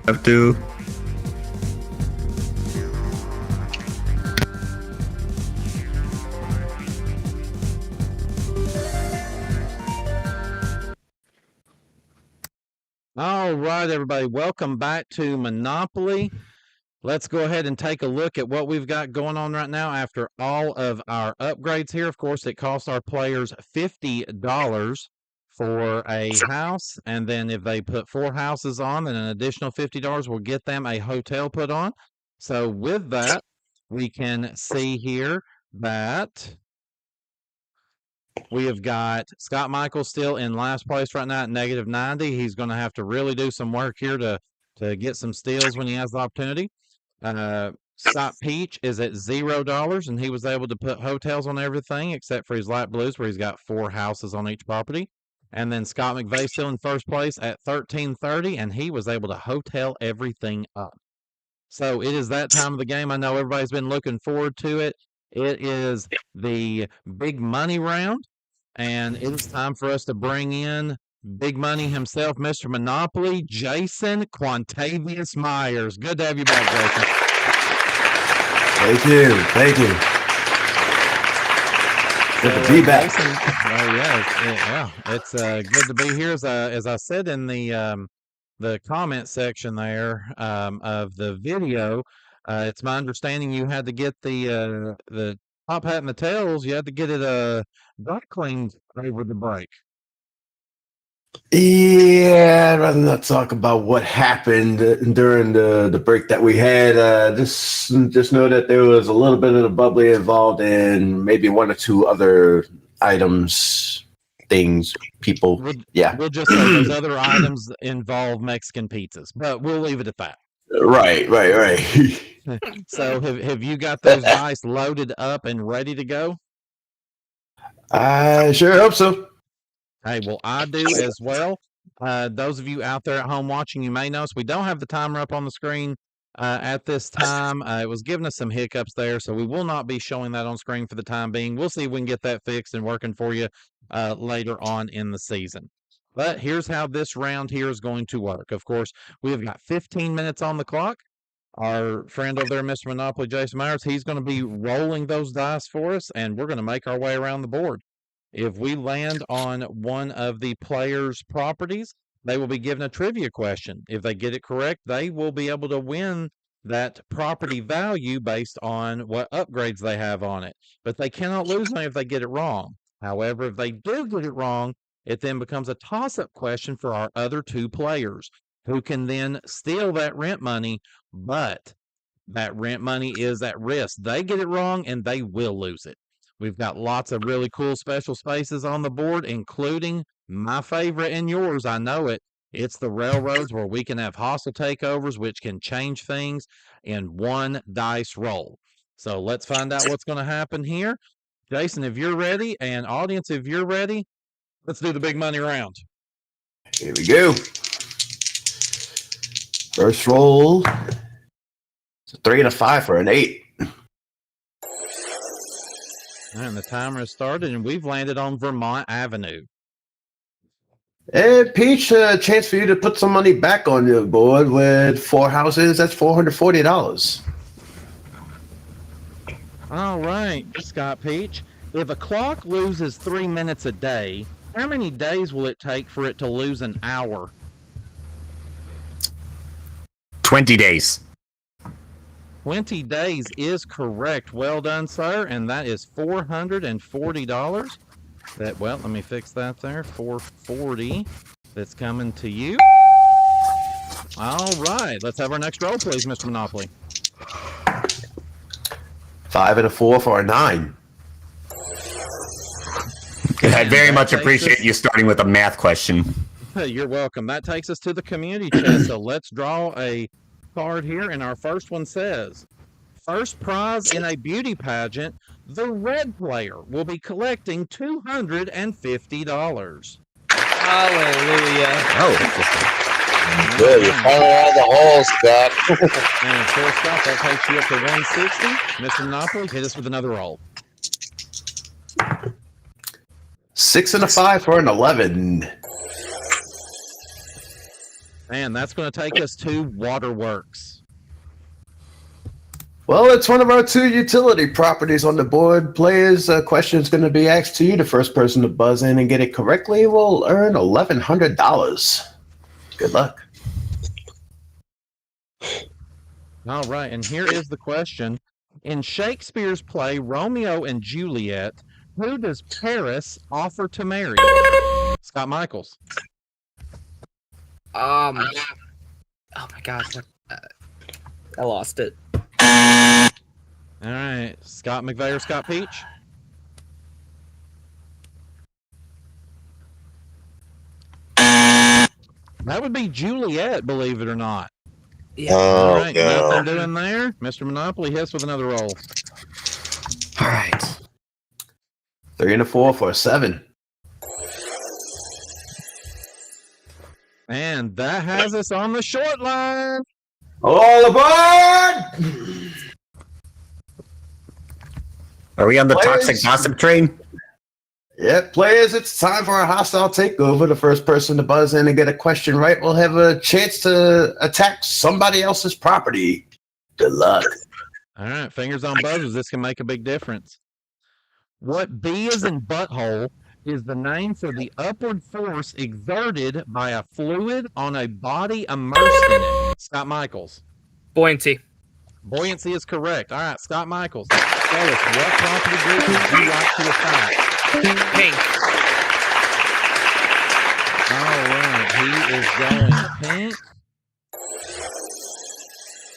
Speaker 2: Have to.
Speaker 1: All right, everybody, welcome back to Monopoly. Let's go ahead and take a look at what we've got going on right now after all of our upgrades here. Of course, it costs our players $50 for a house, and then if they put 4 houses on, then an additional $50 will get them a hotel put on. So with that, we can see here that we have got Scott Michael still in last place right now at -90. He's going to have to really do some work here to get some steals when he has the opportunity. Scott Peach is at $0, and he was able to put hotels on everything except for his light blues, where he's got 4 houses on each property. And then Scott McVeigh still in first place at 1330, and he was able to hotel everything up. So it is that time of the game. I know everybody's been looking forward to it. It is the big money round, and it is time for us to bring in big money himself, Mr. Monopoly, Jason Quantavious Meyers. Good to have you back, Jason.
Speaker 2: Thank you. Thank you. Good to be back.
Speaker 1: Jason, it's good to be here. As I said in the comment section there of the video, it's my understanding you had to get the top hat and the tails. You had to get it dry cleaned over the break.
Speaker 2: Yeah, I'd rather not talk about what happened during the break that we had. Just know that there was a little bit of the bubbly involved and maybe 1 or 2 other items, things, people.
Speaker 1: We'll just say those other items involve Mexican pizzas, but we'll leave it at that.
Speaker 2: Right.
Speaker 1: So have you got those dice loaded up and ready to go?
Speaker 2: I sure hope so.
Speaker 1: Hey, well, I do as well. Those of you out there at home watching, you may notice we don't have the timer up on the screen at this time. It was giving us some hiccups there, so we will not be showing that on screen for the time being. We'll see if we can get that fixed and working for you later on in the season. But here's how this round here is going to work. Of course, we've got 15 minutes on the clock. Our friend over there, Mr. Monopoly, Jason Meyers, he's going to be rolling those dice for us, and we're going to make our way around the board. If we land on one of the players' properties, they will be given a trivia question. If they get it correct, they will be able to win that property value based on what upgrades they have on it. But they cannot lose money if they get it wrong. However, if they do get it wrong, it then becomes a toss-up question for our other 2 players, who can then steal that rent money, but that rent money is at risk. They get it wrong, and they will lose it. We've got lots of really cool special spaces on the board, including my favorite and yours. I know it. It's the railroads, where we can have hostile takeovers, which can change things in 1 dice roll. So let's find out what's going to happen here. Jason, if you're ready, and audience, if you're ready, let's do the big money round.
Speaker 2: Here we go. First roll. It's a 3 and a 5 for an 8.
Speaker 1: And the timer has started, and we've landed on Vermont Avenue.
Speaker 2: Hey, Peach, a chance for you to put some money back on your board with 4 houses. That's $440.
Speaker 1: All right, Scott Peach. If a clock loses 3 minutes a day, how many days will it take for it to lose an hour?
Speaker 6: 20 days.
Speaker 1: 20 days is correct. Well done, sir. And that is $440. Let me fix that there. $440. That's coming to you. All right. Let's have our next roll, please, Mr. Monopoly.
Speaker 2: 5 and a 4 for a 9.
Speaker 6: I very much appreciate you starting with a math question.
Speaker 1: You're welcome. That takes us to the community chest. So let's draw a card here, and our first one says, first prize in a beauty pageant, the red player will be collecting $250.
Speaker 4: Hallelujah.
Speaker 6: Oh,
Speaker 5: Good, you're falling out of the hole, Scott.
Speaker 1: And of course, Scott, that takes you up to 160. Mr. Monopoly, hit us with another roll.
Speaker 2: 6 and a 5 for an 11.
Speaker 1: And that's going to take us to Waterworks.
Speaker 2: Well, it's one of our 2 utility properties on the board. Players, a question is going to be asked to you. The first person to buzz in and get it correctly will earn $1,100. Good luck.
Speaker 1: All right, and here is the question. In Shakespeare's play Romeo and Juliet, who does Paris offer to marry? Scott Michaels.
Speaker 7: Oh my gosh, I lost it.
Speaker 1: All right, Scott McVeigh or Scott Peach? That would be Juliet, believe it or not.
Speaker 7: Yeah.
Speaker 1: All
Speaker 5: Oh,
Speaker 1: right,
Speaker 5: no.
Speaker 1: nothing doing there. Mr. Monopoly hits with another roll.
Speaker 6: All right.
Speaker 2: 3 and a 4 for a 7.
Speaker 1: And that has us on the short line.
Speaker 2: All aboard!
Speaker 6: Are we on the
Speaker 2: Players-
Speaker 6: toxic gossip train?
Speaker 2: Yep, players, it's time for a hostile takeover. The first person to buzz in and get a question right will have a chance to attack somebody else's property. Good luck.
Speaker 1: All right, fingers on buzzers. This can make a big difference. What B is in butthole is the name for the upward force exerted by a fluid on a body immersed in it. Scott Michaels.
Speaker 7: Buoyancy.
Speaker 1: Buoyancy is correct. All right, Scott Michaels. Tell us, what property group would you like to attack?
Speaker 7: Pink.
Speaker 1: All right, he is going pink.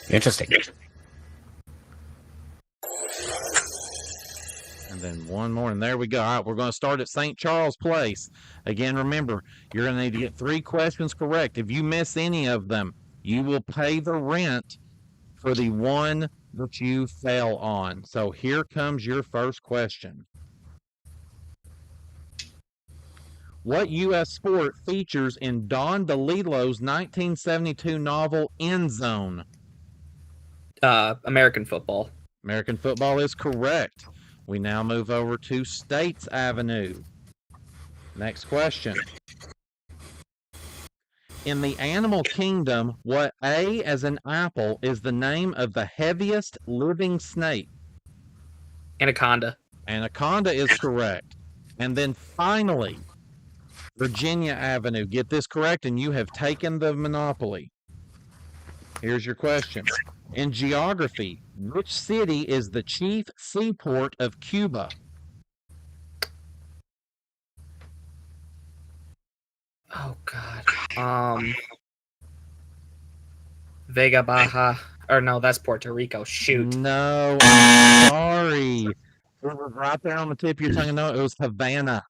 Speaker 6: Interesting.
Speaker 1: And then one more, and there we go. All right, we're going to start at St. Charles Place. Again, remember, you're going to need to get 3 questions correct. If you miss any of them, you will pay the rent for the one that you fail on. So here comes your first question. What U.S. sport features in Don DeLillo's 1972 novel End Zone?
Speaker 7: American football.
Speaker 1: American football is correct. We now move over to States Avenue. Next question. In the animal kingdom, what A as an apple is the name of the heaviest living snake?
Speaker 7: Anaconda.
Speaker 1: Anaconda is correct. And then finally, Virginia Avenue. Get this correct and you have taken the monopoly. Here's your question. In geography, which city is the chief seaport of Cuba?
Speaker 7: Oh God. Vega Baja. Or no, that's Puerto Rico. Shoot.
Speaker 1: No, I'm sorry. It was right there on the tip of your tongue. No, it was Havana.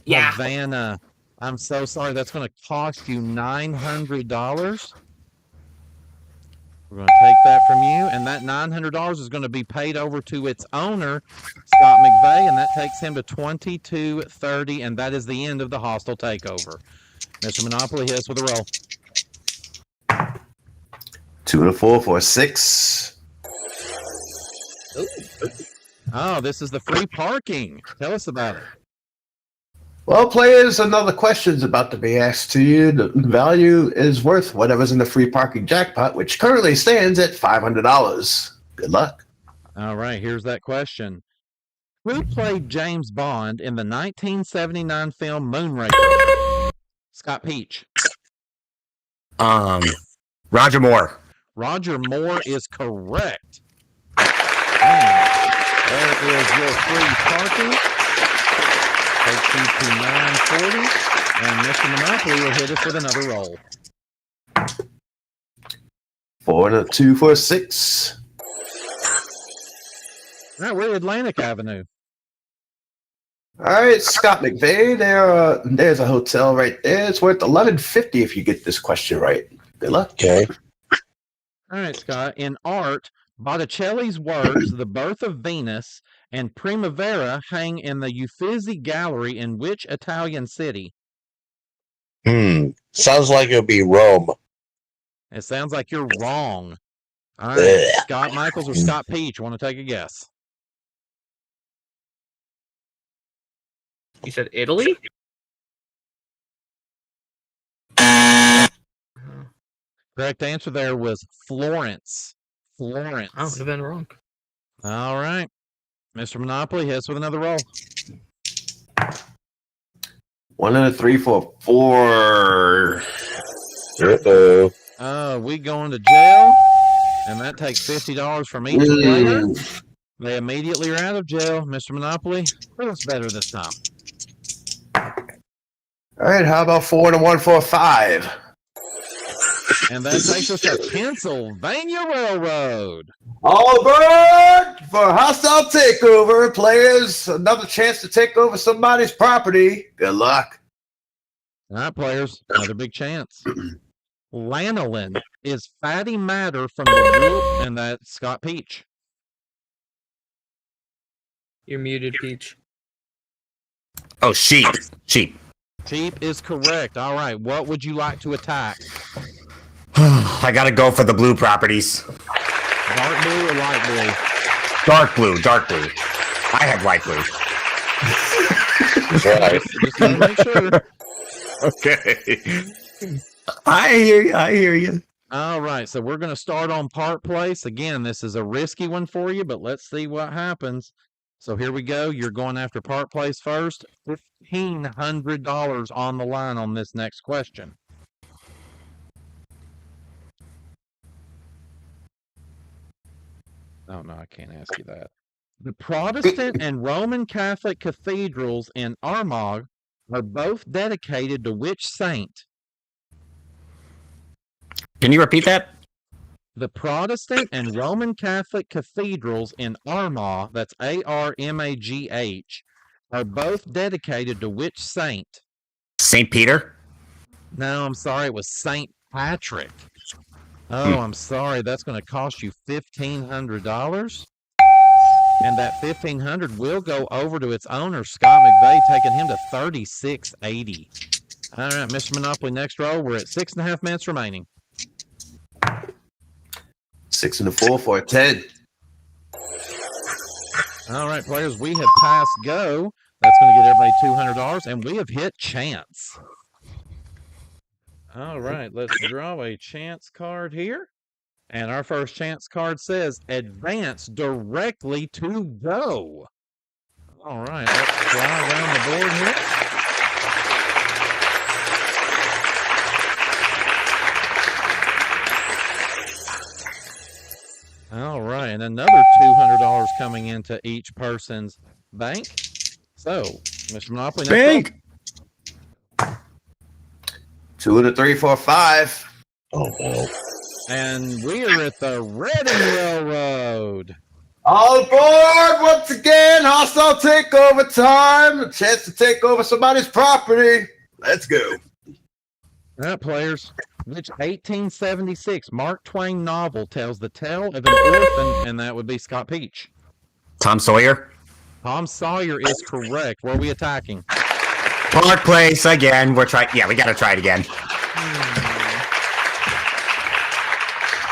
Speaker 7: Yeah.
Speaker 1: Havana. I'm so sorry. That's going to cost you $900. We're going to take that from you, and that $900 is going to be paid over to its owner, Scott McVeigh, and that takes him to $22.30, and that is the end of the hostile takeover. Mr. Monopoly hits with a roll.
Speaker 2: 2 and a 4 for a 6.
Speaker 7: Ooh.
Speaker 1: Oh, this is the free parking. Tell us about it.
Speaker 2: Well, players, another question's about to be asked to you. The value is worth whatever's in the free parking jackpot, which currently stands at $500. Good luck.
Speaker 1: All right, here's that question. Who played James Bond in the 1979 film Moonraker? Scott Peach.
Speaker 6: Roger Moore.
Speaker 1: Roger Moore is correct. And there is your free parking. Takes you to 940. And Mr. Monopoly will hit us with another roll.
Speaker 2: 4 and a 2 for a 6.
Speaker 1: All right, we're at Atlantic Avenue.
Speaker 2: All right, Scott McVeigh, there's a hotel right there. It's worth $11.50 if you get this question right. Good luck.
Speaker 5: Okay.
Speaker 1: All right, Scott. In art, Botticelli's works, The Birth of Venus and Primavera, hang in the Uffizi Gallery in which Italian city?
Speaker 5: Sounds like it'll be Rome.
Speaker 1: It sounds like you're wrong. All right,
Speaker 5: Ugh.
Speaker 1: Scott Michaels or Scott Peach, want to take a guess?
Speaker 7: You said Italy?
Speaker 1: Correct answer there was Florence. Florence.
Speaker 7: I would have been wrong.
Speaker 1: All right. Mr. Monopoly hits with another roll.
Speaker 2: 1 and a 3 for 4.
Speaker 1: We going to jail, and that takes $50 from each player. They immediately are out of jail. Mr. Monopoly, who's better this time?
Speaker 2: All right, how about 4 and a 1 for 5?
Speaker 1: And that takes us to Pennsylvania Railroad.
Speaker 2: All aboard for a hostile takeover, players. Another chance to take over somebody's property. Good luck.
Speaker 1: All right, players, another big chance. Lanolin is fatty matter from the wood, and that's Scott Peach.
Speaker 7: You're muted, Peach.
Speaker 6: Oh, sheep. Sheep.
Speaker 1: Cheap is correct. All right, what would you like to attack?
Speaker 6: I gotta go for the blue properties.
Speaker 1: Dark blue or light blue?
Speaker 6: Dark blue. Dark blue. I had light blue.
Speaker 5: Right.
Speaker 1: Just want to make sure.
Speaker 6: Okay. I hear you. I hear you.
Speaker 1: All right, so we're going to start on Park Place. Again, this is a risky one for you, but let's see what happens. So here we go. You're going after Park Place first. $1,500 on the line on this next question. Oh, no, I can't ask you that. The Protestant and Roman Catholic cathedrals in Armagh are both dedicated to which saint?
Speaker 6: Can you repeat that?
Speaker 1: The Protestant and Roman Catholic cathedrals in Armagh, that's Armagh, are both dedicated to which saint?
Speaker 6: St. Peter?
Speaker 1: No, I'm sorry, it was St. Patrick. Oh, I'm sorry, that's going to cost you $1,500. And that $1,500 will go over to its owner, Scott McVeigh, taking him to $36.80. All right, Mr. Monopoly, next roll. We're at 6.5 minutes remaining.
Speaker 2: 6 and a 4 for a 10.
Speaker 1: All right, players, we have passed go. That's going to get everybody $200, and we have hit chance. All right, let's draw a chance card here. And our first chance card says advance directly to go. All right, let's fly around the board here. All right, and another $200 coming into each person's bank. So, Mr. Monopoly,
Speaker 6: Bank.
Speaker 2: 2 and a 3 for a 5.
Speaker 5: Oh, no.
Speaker 1: And we are at the Reading Railroad.
Speaker 2: All aboard once again. Hostile takeover time. A chance to take over somebody's property. Let's go.
Speaker 1: All right, players. Which 1876 Mark Twain novel tells the tale of an orphan, and that would be Scott Peach?
Speaker 6: Tom Sawyer?
Speaker 1: Tom Sawyer is correct. Where are we attacking?
Speaker 6: Park Place again. We're trying. Yeah, we got to try it again.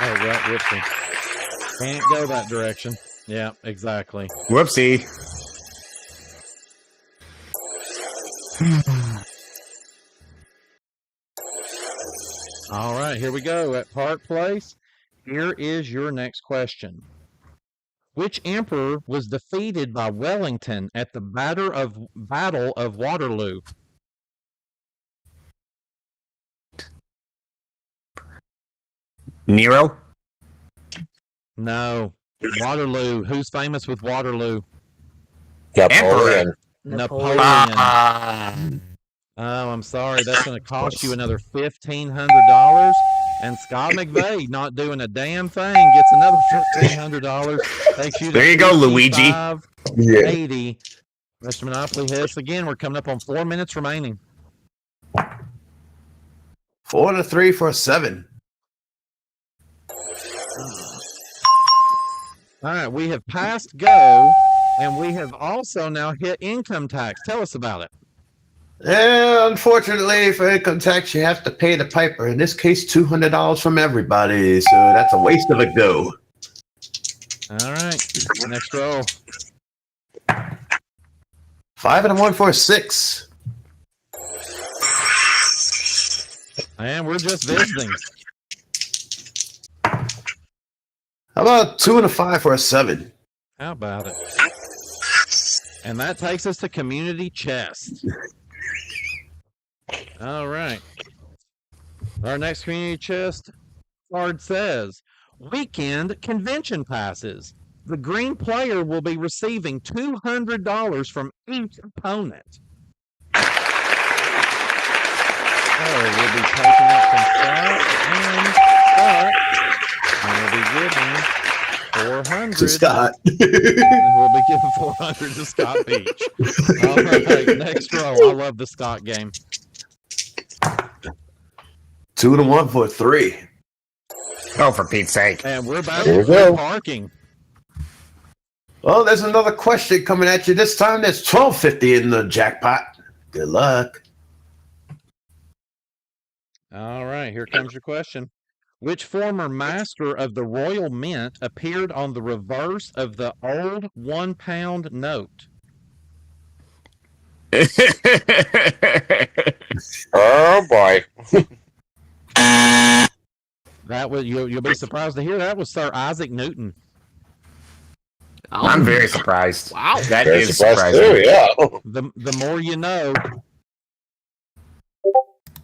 Speaker 1: Oh, right, whoopsie. Can't go that direction. Yeah, exactly.
Speaker 6: Whoopsie.
Speaker 1: All right, here we go at Park Place. Here is your next question. Which emperor was defeated by Wellington at the Battle of Waterloo?
Speaker 6: Nero?
Speaker 1: No. Waterloo. Who's famous with Waterloo?
Speaker 5: Napoleon.
Speaker 1: Napoleon. Oh, I'm sorry. That's going to cost you another $1,500. And Scott McVeigh, not doing a damn thing, gets another $1,500. Takes you to
Speaker 6: There you go, Luigi.
Speaker 1: $55.80. Mr. Monopoly hits again. We're coming up on 4 minutes remaining.
Speaker 2: 4 and a 3 for a 7.
Speaker 1: All right, we have passed go, and we have also now hit income tax. Tell us about it.
Speaker 2: Yeah, unfortunately, for income tax, you have to pay the piper. In this case, $200 from everybody. So that's a waste of a go.
Speaker 1: All right, next roll.
Speaker 2: 5 and a 1 for a 6.
Speaker 1: And we're just visiting.
Speaker 2: How about 2 and a 5 for a 7?
Speaker 1: How about it? And that takes us to community chest. All right. Our next community chest card says, weekend convention passes. The green player will be receiving $200 from each opponent. Oh, we'll be taking it from Scott and we'll be giving 400
Speaker 2: to Scott.
Speaker 1: And we'll be giving 400 to Scott Beach. All right, next row. I love the Scott game.
Speaker 2: 2 and a 1 for a 3.
Speaker 6: Oh, for Pete's sake.
Speaker 1: And we're back
Speaker 5: There we
Speaker 1: to
Speaker 5: go.
Speaker 1: parking.
Speaker 2: Well, there's another question coming at you. This time there's $12.50 in the jackpot. Good luck.
Speaker 1: All right, here comes your question. Which former master of the Royal Mint appeared on the reverse of the old £1 note?
Speaker 5: Oh boy.
Speaker 1: That was you'll be surprised to hear that was Sir Isaac Newton.
Speaker 6: I'm very surprised.
Speaker 7: Wow.
Speaker 6: That
Speaker 5: Very
Speaker 6: is
Speaker 5: surprised
Speaker 6: surprising.
Speaker 5: too, yeah.
Speaker 1: The more you know.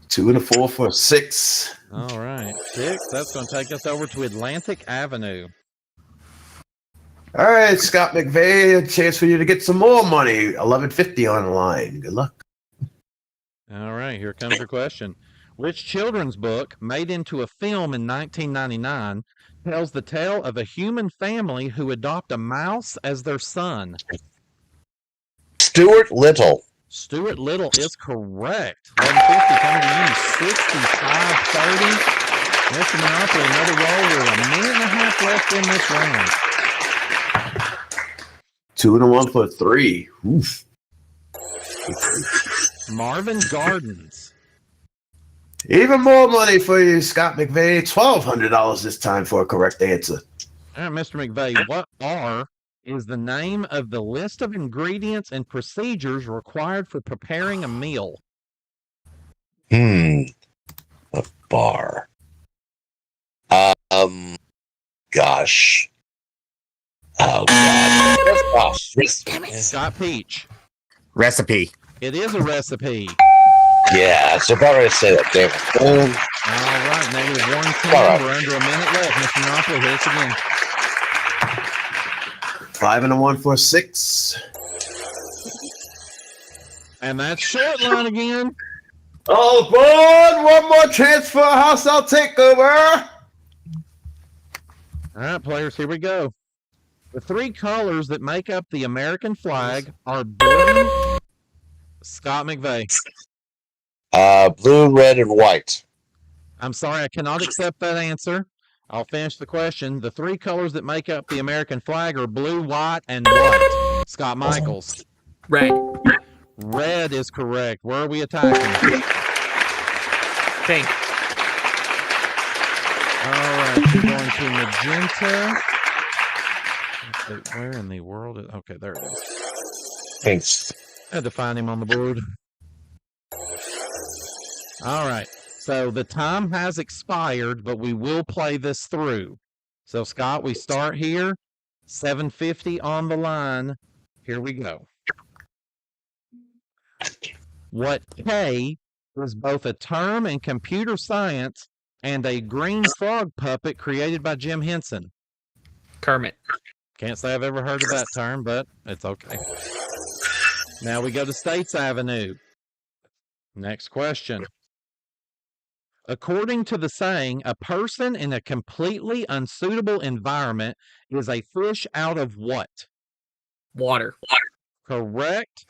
Speaker 2: 2 and a 4 for a 6.
Speaker 1: All right, 6. That's going to take us over to Atlantic Avenue.
Speaker 2: All right, Scott McVeigh, a chance for you to get some more money. $11.50 on the line. Good luck.
Speaker 1: All right, here comes your question. Which children's book, made into a film in 1999, tells the tale of a human family who adopt a mouse as their son?
Speaker 5: Stuart Little.
Speaker 1: Stuart Little is correct. 1150 coming to you. 65-30. Mr. Monopoly, another roll with a minute and a half left in this round.
Speaker 2: 2 and a 1 for a 3. Oof.
Speaker 1: Marvin Gardens.
Speaker 2: Even more money for you, Scott McVeigh. $1,200 this time for a correct answer.
Speaker 1: All right, Mr. McVeigh, what is the name of the list of ingredients and procedures required for preparing a meal?
Speaker 5: A bar. Gosh. Oh God.
Speaker 1: Scott Peach.
Speaker 6: Recipe.
Speaker 1: It is a recipe.
Speaker 5: Yeah, so about ready to say that, damn it.
Speaker 1: All right, negative 110.
Speaker 5: All right.
Speaker 1: We're under a minute left. Mr. Monopoly, hit us again.
Speaker 2: 5 and a 1 for a 6.
Speaker 1: And that's short line again.
Speaker 2: Oh, boy, one more chance for a hostile takeover.
Speaker 1: All right, players, here we go. The 3 colors that make up the American flag are blue. Scott McVeigh.
Speaker 5: Blue, red, and white.
Speaker 1: I'm sorry, I cannot accept that answer. I'll finish the question. The 3 colors that make up the American flag are blue, white, and white. Scott Michaels.
Speaker 7: Red.
Speaker 1: Red is correct. Where are we attacking?
Speaker 7: Pink.
Speaker 1: All right, we're going to magenta. Where in the world is... Okay, there it is.
Speaker 5: Thanks.
Speaker 1: I had to find him on the board. All right. So the time has expired, but we will play this through. So, Scott, we start here. 750 on the line. Here we go. What K is both a term in computer science and a green frog puppet created by Jim Henson?
Speaker 7: Kermit.
Speaker 1: Can't say I've ever heard of that term, but it's okay. Now we go to States Avenue. Next question. According to the saying, a person in a completely unsuitable environment is a fish out of what?
Speaker 7: Water.
Speaker 1: Correct.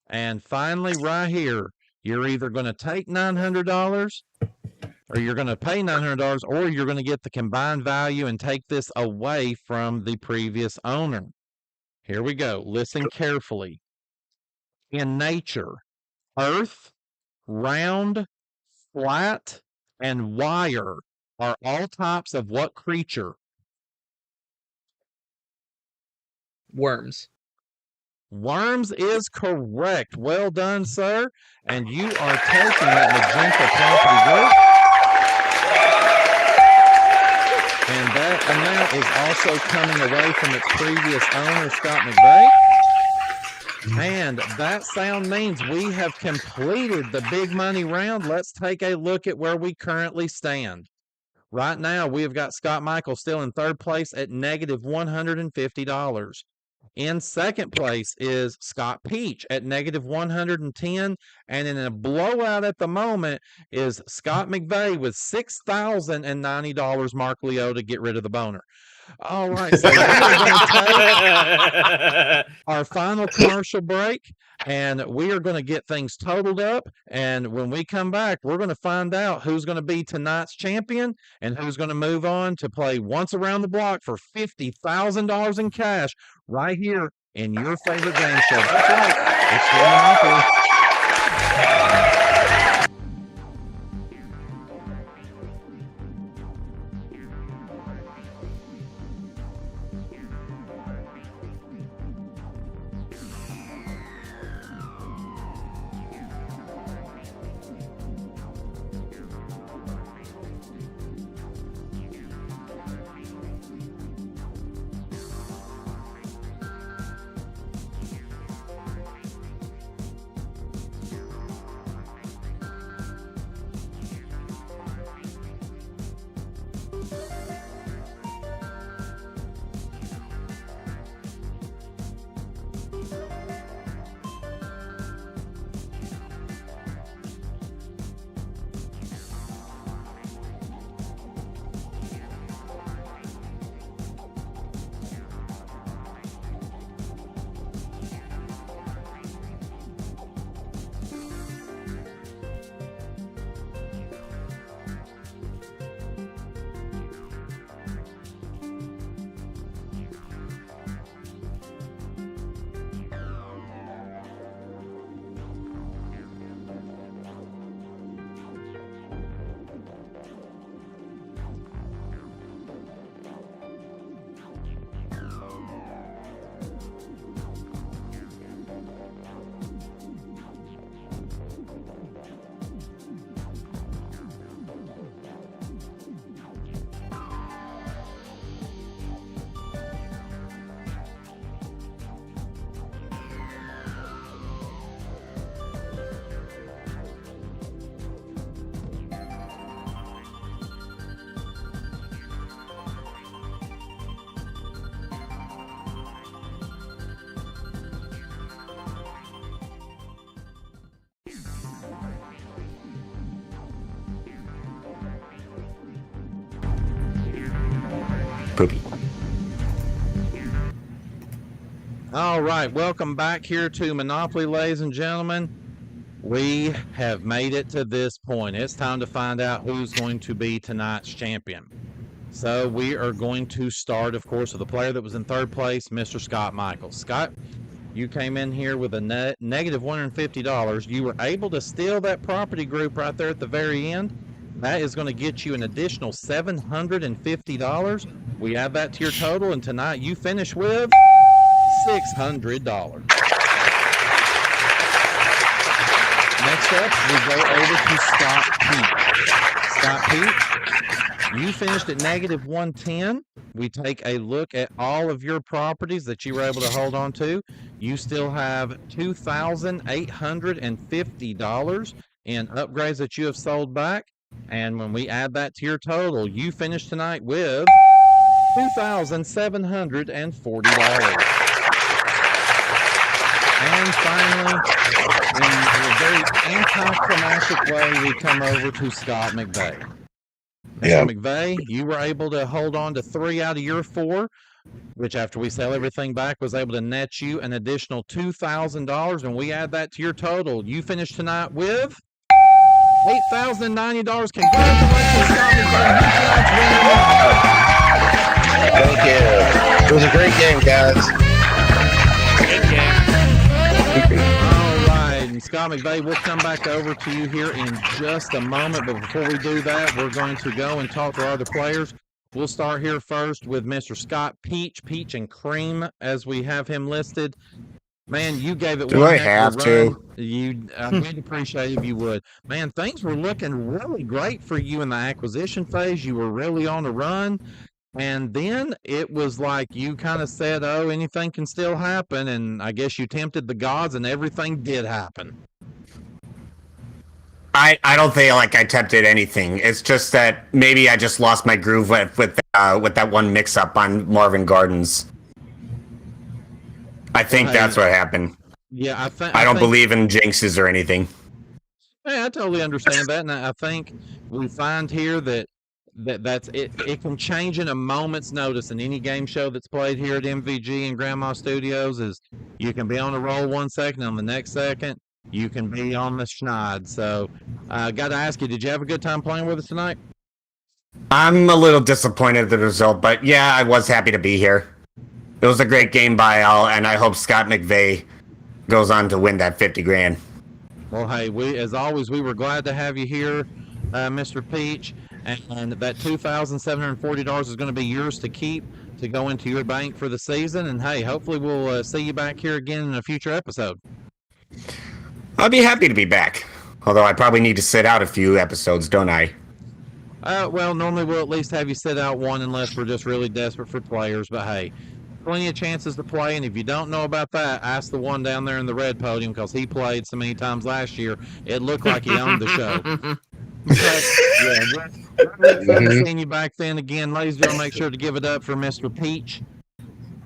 Speaker 1: And finally, right here, you're either going to take $900 or you're going to pay $900 or you're going to get the combined value and take this away from the previous owner. Here we go. Listen carefully. In nature, earth, round, flat, and wire are all types of what creature?
Speaker 7: Worms.
Speaker 1: Worms is correct. Well done, sir. And you are taking that magenta property group. And that is also coming away from its previous owner, Scott McVeigh. And that sound means we have completed the big money round. Let's take a look at where we currently stand. Right now, we have got Scott Michaels still in third place at negative $150. In second place is Scott Peach at negative 110. And in a blowout at the moment is Scott McVeigh with $6,090. Mark Leo to get rid of the boner. All right, so we are going to take our final commercial break, and we are going to get things totaled up. And when we come back, we're going to find out who's going to be tonight's champion and who's going to move on to play once around the block for $50,000 in cash right here in your favorite game show. That's right, it's your Monopoly.
Speaker 6: Poopy.
Speaker 1: All right, welcome back here to Monopoly, ladies and gentlemen. We have made it to this point. It's time to find out who's going to be tonight's champion. So we are going to start, of course, with the player that was in third place, Mr. Scott Michaels. Scott, you came in here with a negative $150. You were able to steal that property group right there at the very end. That is going to get you an additional $750. We add that to your total, and tonight you finish with $600. Next up, we go over to Scott Peach. Scott Peach, you finished at negative 110. We take a look at all of your properties that you were able to hold on to. You still have $2,850 in upgrades that you have sold back. And when we add that to your total, you finish tonight with $2,740. And finally, in a very anticlimactic way, we come over to Scott McVeigh.
Speaker 5: Yeah.
Speaker 1: Mr. McVeigh, you were able to hold on to 3 out of your 4, which after we sell everything back was able to net you an additional $2,000. And we add that to your total. You finish tonight with $8,090. Congratulations, Scott McVeigh.
Speaker 5: Thank you. It was a great game, guys.
Speaker 1: All right, and Scott McVeigh, we'll come back over to you here in just a moment. But before we do that, we're going to go and talk to our other players. We'll start here first with Mr. Scott Peach and Cream, as we have him listed. Man, you gave it
Speaker 6: Do
Speaker 1: one
Speaker 6: I
Speaker 1: heck of
Speaker 6: have
Speaker 1: a run.
Speaker 6: to?
Speaker 1: I'd appreciate if you would. Man, things were looking really great for you in the acquisition phase. You were really on the run. And then it was like you kind of said, oh, anything can still happen. And I guess you tempted the gods and everything did happen.
Speaker 6: I don't feel like I tempted anything. It's just that maybe I just lost my groove with that one mix-up on Marvin Gardens. I think that's what happened.
Speaker 1: Yeah,
Speaker 6: I don't believe in jinxes or anything.
Speaker 1: Yeah, I totally understand that, and I think we find here that's it. It can change in a moment's notice. In any game show that's played here at MVG and Grandma Studios, is you can be on a roll 1 second, on the next second you can be on the schneid. So, I got to ask you, did you have a good time playing with us tonight?
Speaker 6: I'm a little disappointed at the result, but yeah, I was happy to be here. It was a great game by all, and I hope Scott McVay goes on to win that 50 grand.
Speaker 1: Well, hey, as always, we were glad to have you here, Mr. Peach, and that $2,740 is going to be yours to keep to go into your bank for the season. And hey, hopefully we'll see you back here again in a future episode.
Speaker 6: I'll be happy to be back, although I probably need to sit out a few episodes, don't I?
Speaker 1: Well, normally we'll at least have you sit out one unless we're just really desperate for players. But hey, plenty of chances to play, and if you don't know about that, ask the one down there in the red podium, because he played so many times last year, it looked like he owned the show. But, yeah, seeing you back then again. Ladies and gentlemen, make sure to give it up for Mr. Peach.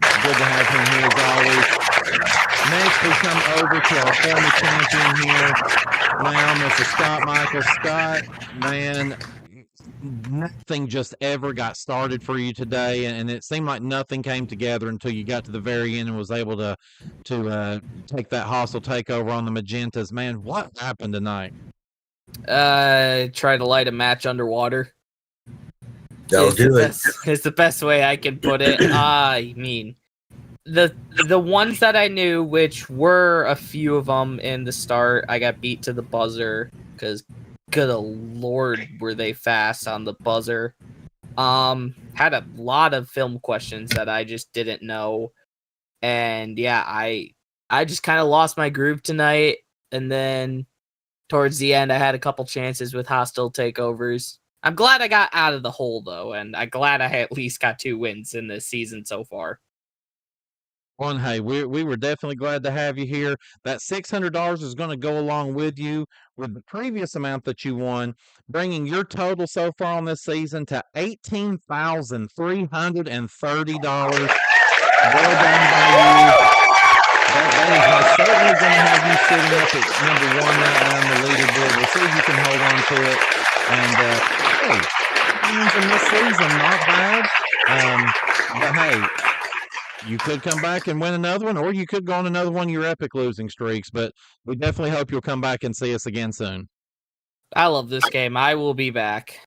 Speaker 1: Good to have him here as always. Next, we come over to our former champion here now, Mr. Scott Michaels. Scott, man, nothing just ever got started for you today, and it seemed like nothing came together until you got to the very end and was able to take that hostile takeover on the Magentas. Man, what happened tonight?
Speaker 7: Try to light a match underwater.
Speaker 2: That'll do it.
Speaker 7: It's the best way I can put it. I mean, the ones that I knew, which were a few of them in the start, I got beat to the buzzer because, good lord, were they fast on the buzzer. Had a lot of film questions that I just didn't know, and yeah, I just kind of lost my groove tonight. And then towards the end, I had a couple chances with hostile takeovers. I'm glad I got out of the hole though, and I'm glad I at least got 2 wins in this season so far.
Speaker 1: Well, hey, we were definitely glad to have you here. That $600 is going to go along with you with the previous amount that you won, bringing your total so far on this season to $18,330. Well done by you. That is most certainly going to have you sitting up at number 1 right now on the leaderboard. We'll see if you can hold on to it. And hey, in this season, not bad. But hey, you could come back and win another one, or you could go on another one of your epic losing streaks. But we definitely hope you'll come back and see us again soon.
Speaker 7: I love this game. I will be back.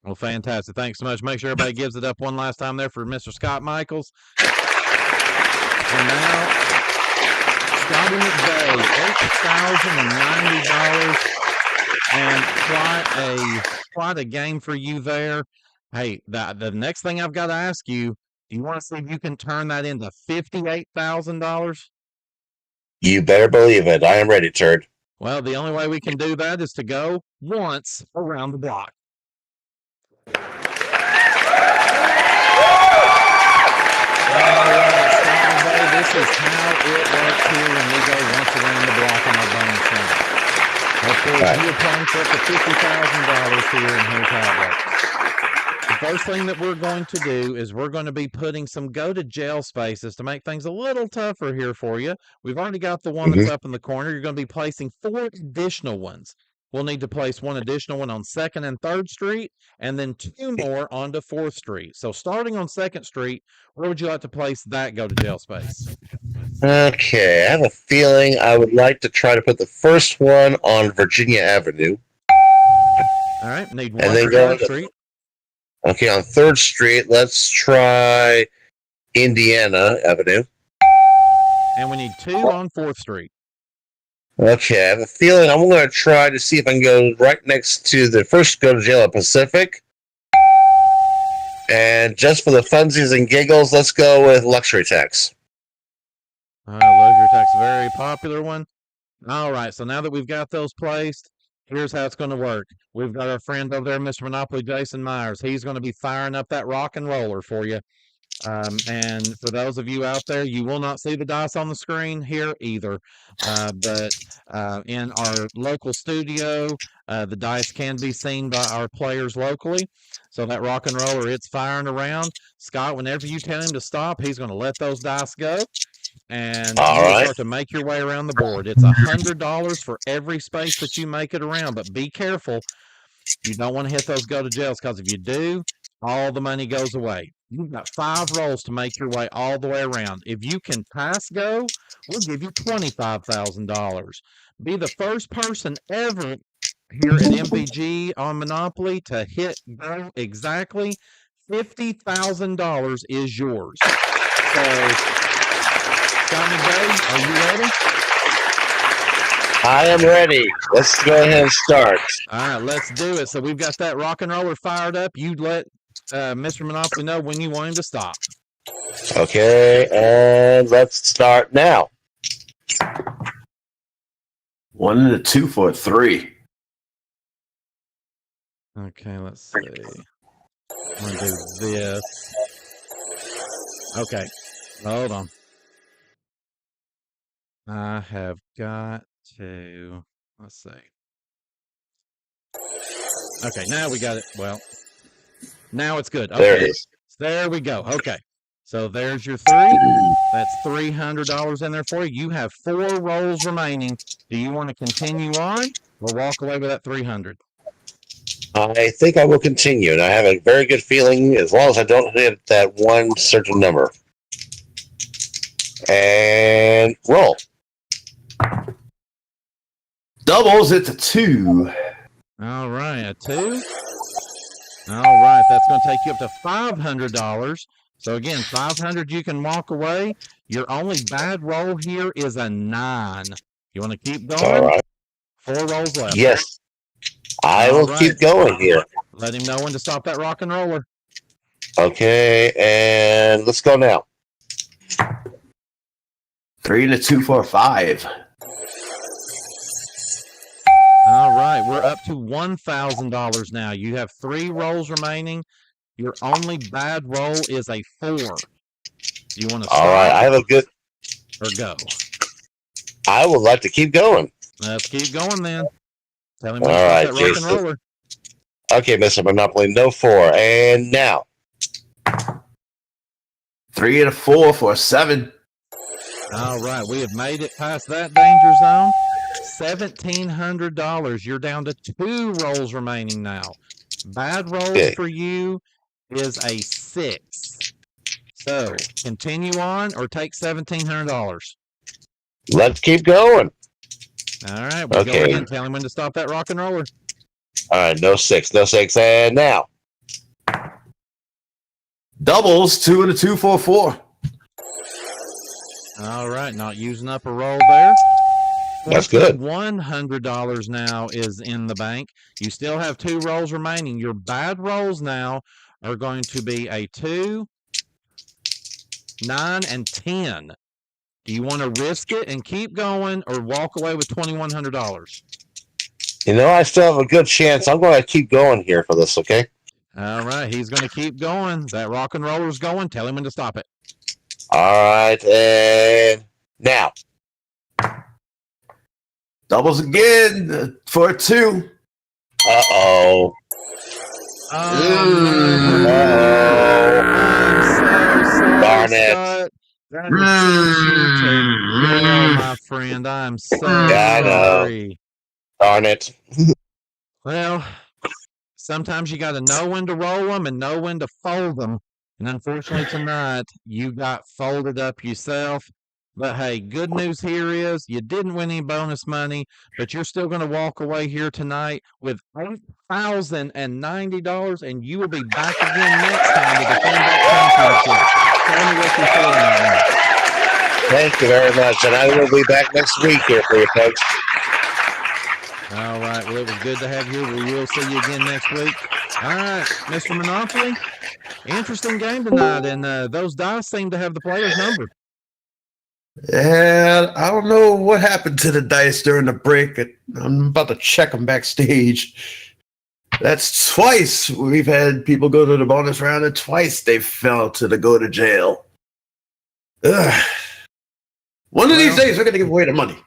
Speaker 1: Well, fantastic. Thanks so much. Make sure everybody gives it up one last time there for Mr. Scott Michaels. And now, Scotty McVay, $8,090. And quite a game for you there. Hey, the next thing I've got to ask you, do you want to see if you can turn that into $58,000?
Speaker 5: You better believe it. I am ready, Turd.
Speaker 1: Well, the only way we can do that is to go once around the block. All right, Scott, this is how it works here when we go once around the block on our bonus round. Of course, you're playing for up to $50,000 here, and here's how it works. The first thing that we're going to do is we're going to be putting some go to jail spaces to make things a little tougher here for you. We've already got the one that's up in the corner. You're going to be placing 4 additional ones. We'll need to place 1 additional one on 2nd and 3rd Street, and then 2 more onto 4th Street. So starting on 2nd Street, where would you like to place that go to jail space?
Speaker 5: Okay, I have a feeling I would like to try to put the first one on Virginia Avenue.
Speaker 1: All right, need 1
Speaker 5: And then
Speaker 1: for
Speaker 5: go
Speaker 1: 3rd Street.
Speaker 5: Okay, on 3rd Street, let's try Indiana Avenue.
Speaker 1: And we need 2 on 4th Street.
Speaker 5: Okay, I have a feeling I'm going to try to see if I can go right next to the first go to jail at Pacific. And just for the funsies and giggles, let's go with luxury tax.
Speaker 1: Luxury tax, very popular one. All right, so now that we've got those placed, here's how it's going to work. We've got our friend over there, Mr. Monopoly, Jason Meyers. He's going to be firing up that rock and roller for you. And for those of you out there, you will not see the dice on the screen here either. But in our local studio, the dice can be seen by our players locally. So that rock and roller, it's firing around. Scott, whenever you tell him to stop, he's going to let those dice go. And you start to make your way around the board. It's $100 for every space that you make it around. But be careful. You don't want to hit those go to jails, because if you do, all the money goes away. You've got 5 rolls to make your way all the way around. If you can pass go, we'll give you $25,000. Be the first person ever here at MVG on Monopoly to hit go exactly. $50,000 is yours. So, Scott McVeigh, are you ready?
Speaker 5: I am ready. Let's go ahead and start.
Speaker 1: All right, let's do it. So we've got that rock and roller fired up. You let Mr. Monopoly know when you want him to stop.
Speaker 5: Okay, and let's start now.
Speaker 2: 1 and a 2 for a 3.
Speaker 1: Okay, let's see. I'm going to do this. Okay, hold on. I have got to, let's see. Okay, now we got it. Well, now it's good. Okay.
Speaker 5: There it is.
Speaker 1: There we go. Okay. So there's your 3. That's $300 in there for you. You have 4 rolls remaining. Do you want to continue on or walk away with that 300?
Speaker 5: I think I will continue, and I have a very good feeling as long as I don't hit that one certain number. And roll.
Speaker 2: Doubles, it's a 2.
Speaker 1: All right, a 2. All right, that's going to take you up to $500. So again, $500, you can walk away. Your only bad roll here is a 9. You want to keep going?
Speaker 5: All right.
Speaker 1: 4 rolls left.
Speaker 5: Yes. I will keep going here.
Speaker 1: Let him know when to stop that rock and roller.
Speaker 5: Okay, and let's go now.
Speaker 2: 3 and a 2 for a 5.
Speaker 1: All right, we're up to $1,000 now. You have 3 rolls remaining. Your only bad roll is a 4. Do you want to stop?
Speaker 5: All right, I have a good.
Speaker 1: Or go?
Speaker 5: I would like to keep going.
Speaker 1: Let's keep going then. Tell him
Speaker 5: All
Speaker 1: to stop
Speaker 5: right,
Speaker 1: that rock
Speaker 5: Jason.
Speaker 1: and roller.
Speaker 5: Okay, Mr. Monopoly, no 4. And now.
Speaker 2: 3 and a 4 for a 7.
Speaker 1: All right, we have made it past that danger zone. $1,700. You're down to 2 rolls remaining now. Bad rolls for you is a 6. So continue on or take $1,700.
Speaker 5: Let's keep going.
Speaker 1: All right, we'll go again. Tell him when to stop that rock and roller.
Speaker 5: All right, no 6, no 6. And now.
Speaker 2: Doubles, 2 and a 2 for a 4.
Speaker 1: All right, not using up a roll there.
Speaker 5: That's good.
Speaker 1: $100 now is in the bank. You still have 2 rolls remaining. Your bad rolls now are going to be a 2, 9, and 10. Do you want to risk it and keep going or walk away with $2,100?
Speaker 5: You know, I still have a good chance. I'm going to keep going here for this, okay?
Speaker 1: All right, he's going to keep going. That rock and roller's going. Tell him when to stop it.
Speaker 5: All right, and now.
Speaker 2: Doubles again for a 2.
Speaker 5: Uh-oh. Darn it.
Speaker 1: That is so my friend. I'm so sorry.
Speaker 5: Darn it.
Speaker 1: Well, sometimes you got to know when to roll them and know when to fold them. And unfortunately tonight, you got folded up yourself. But hey, good news here is you didn't win any bonus money, but you're still going to walk away here tonight with $8,090, and you will be back again next time to defend that championship. Tell me what you're feeling right now.
Speaker 5: Thank you very much, and I will be back next week here for you folks.
Speaker 1: All right, well, it was good to have you here. We will see you again next week. All right, Mr. Monopoly, interesting game tonight, and those dice seem to have the players numbered.
Speaker 2: Yeah, I don't know what happened to the dice during the break. I'm about to check them backstage. That's twice we've had people go to the bonus round, and twice they fell to the go to jail. Ugh. One of these days, we're going to give away the money.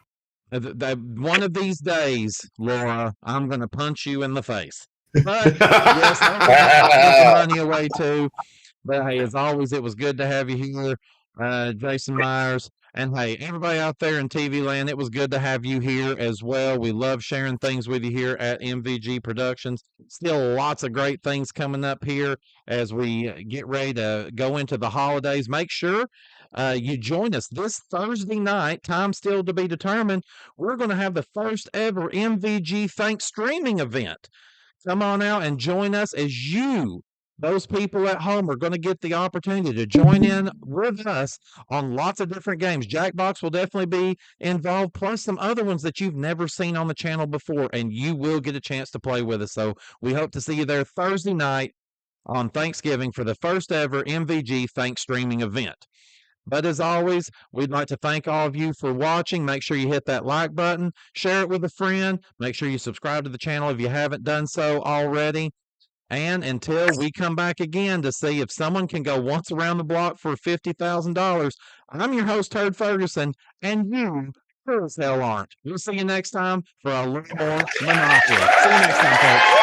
Speaker 1: One of these days, Laura, I'm going to punch you in the face. But yes, I'm going to give the money away too. But hey, as always, it was good to have you here, Jason Meyers. And hey, everybody out there in TV land, it was good to have you here as well. We love sharing things with you here at MVG Productions. Still lots of great things coming up here as we get ready to go into the holidays. Make sure you join us this Thursday night. Time still to be determined. We're going to have the first ever MVG Thanks streaming event. Come on out and join us as you, those people at home, are going to get the opportunity to join in with us on lots of different games. Jackbox will definitely be involved, plus some other ones that you've never seen on the channel before, and you will get a chance to play with us. So we hope to see you there Thursday night on Thanksgiving for the first ever MVG Thanks streaming event. But as always, we'd like to thank all of you for watching. Make sure you hit that like button, share it with a friend. Make sure you subscribe to the channel if you haven't done so already. And until we come back again to see if someone can go once around the block for $50,000, I'm your host, Turd Ferguson, and you sure as hell aren't. We'll see you next time for a little more Monopoly. See you next time, folks.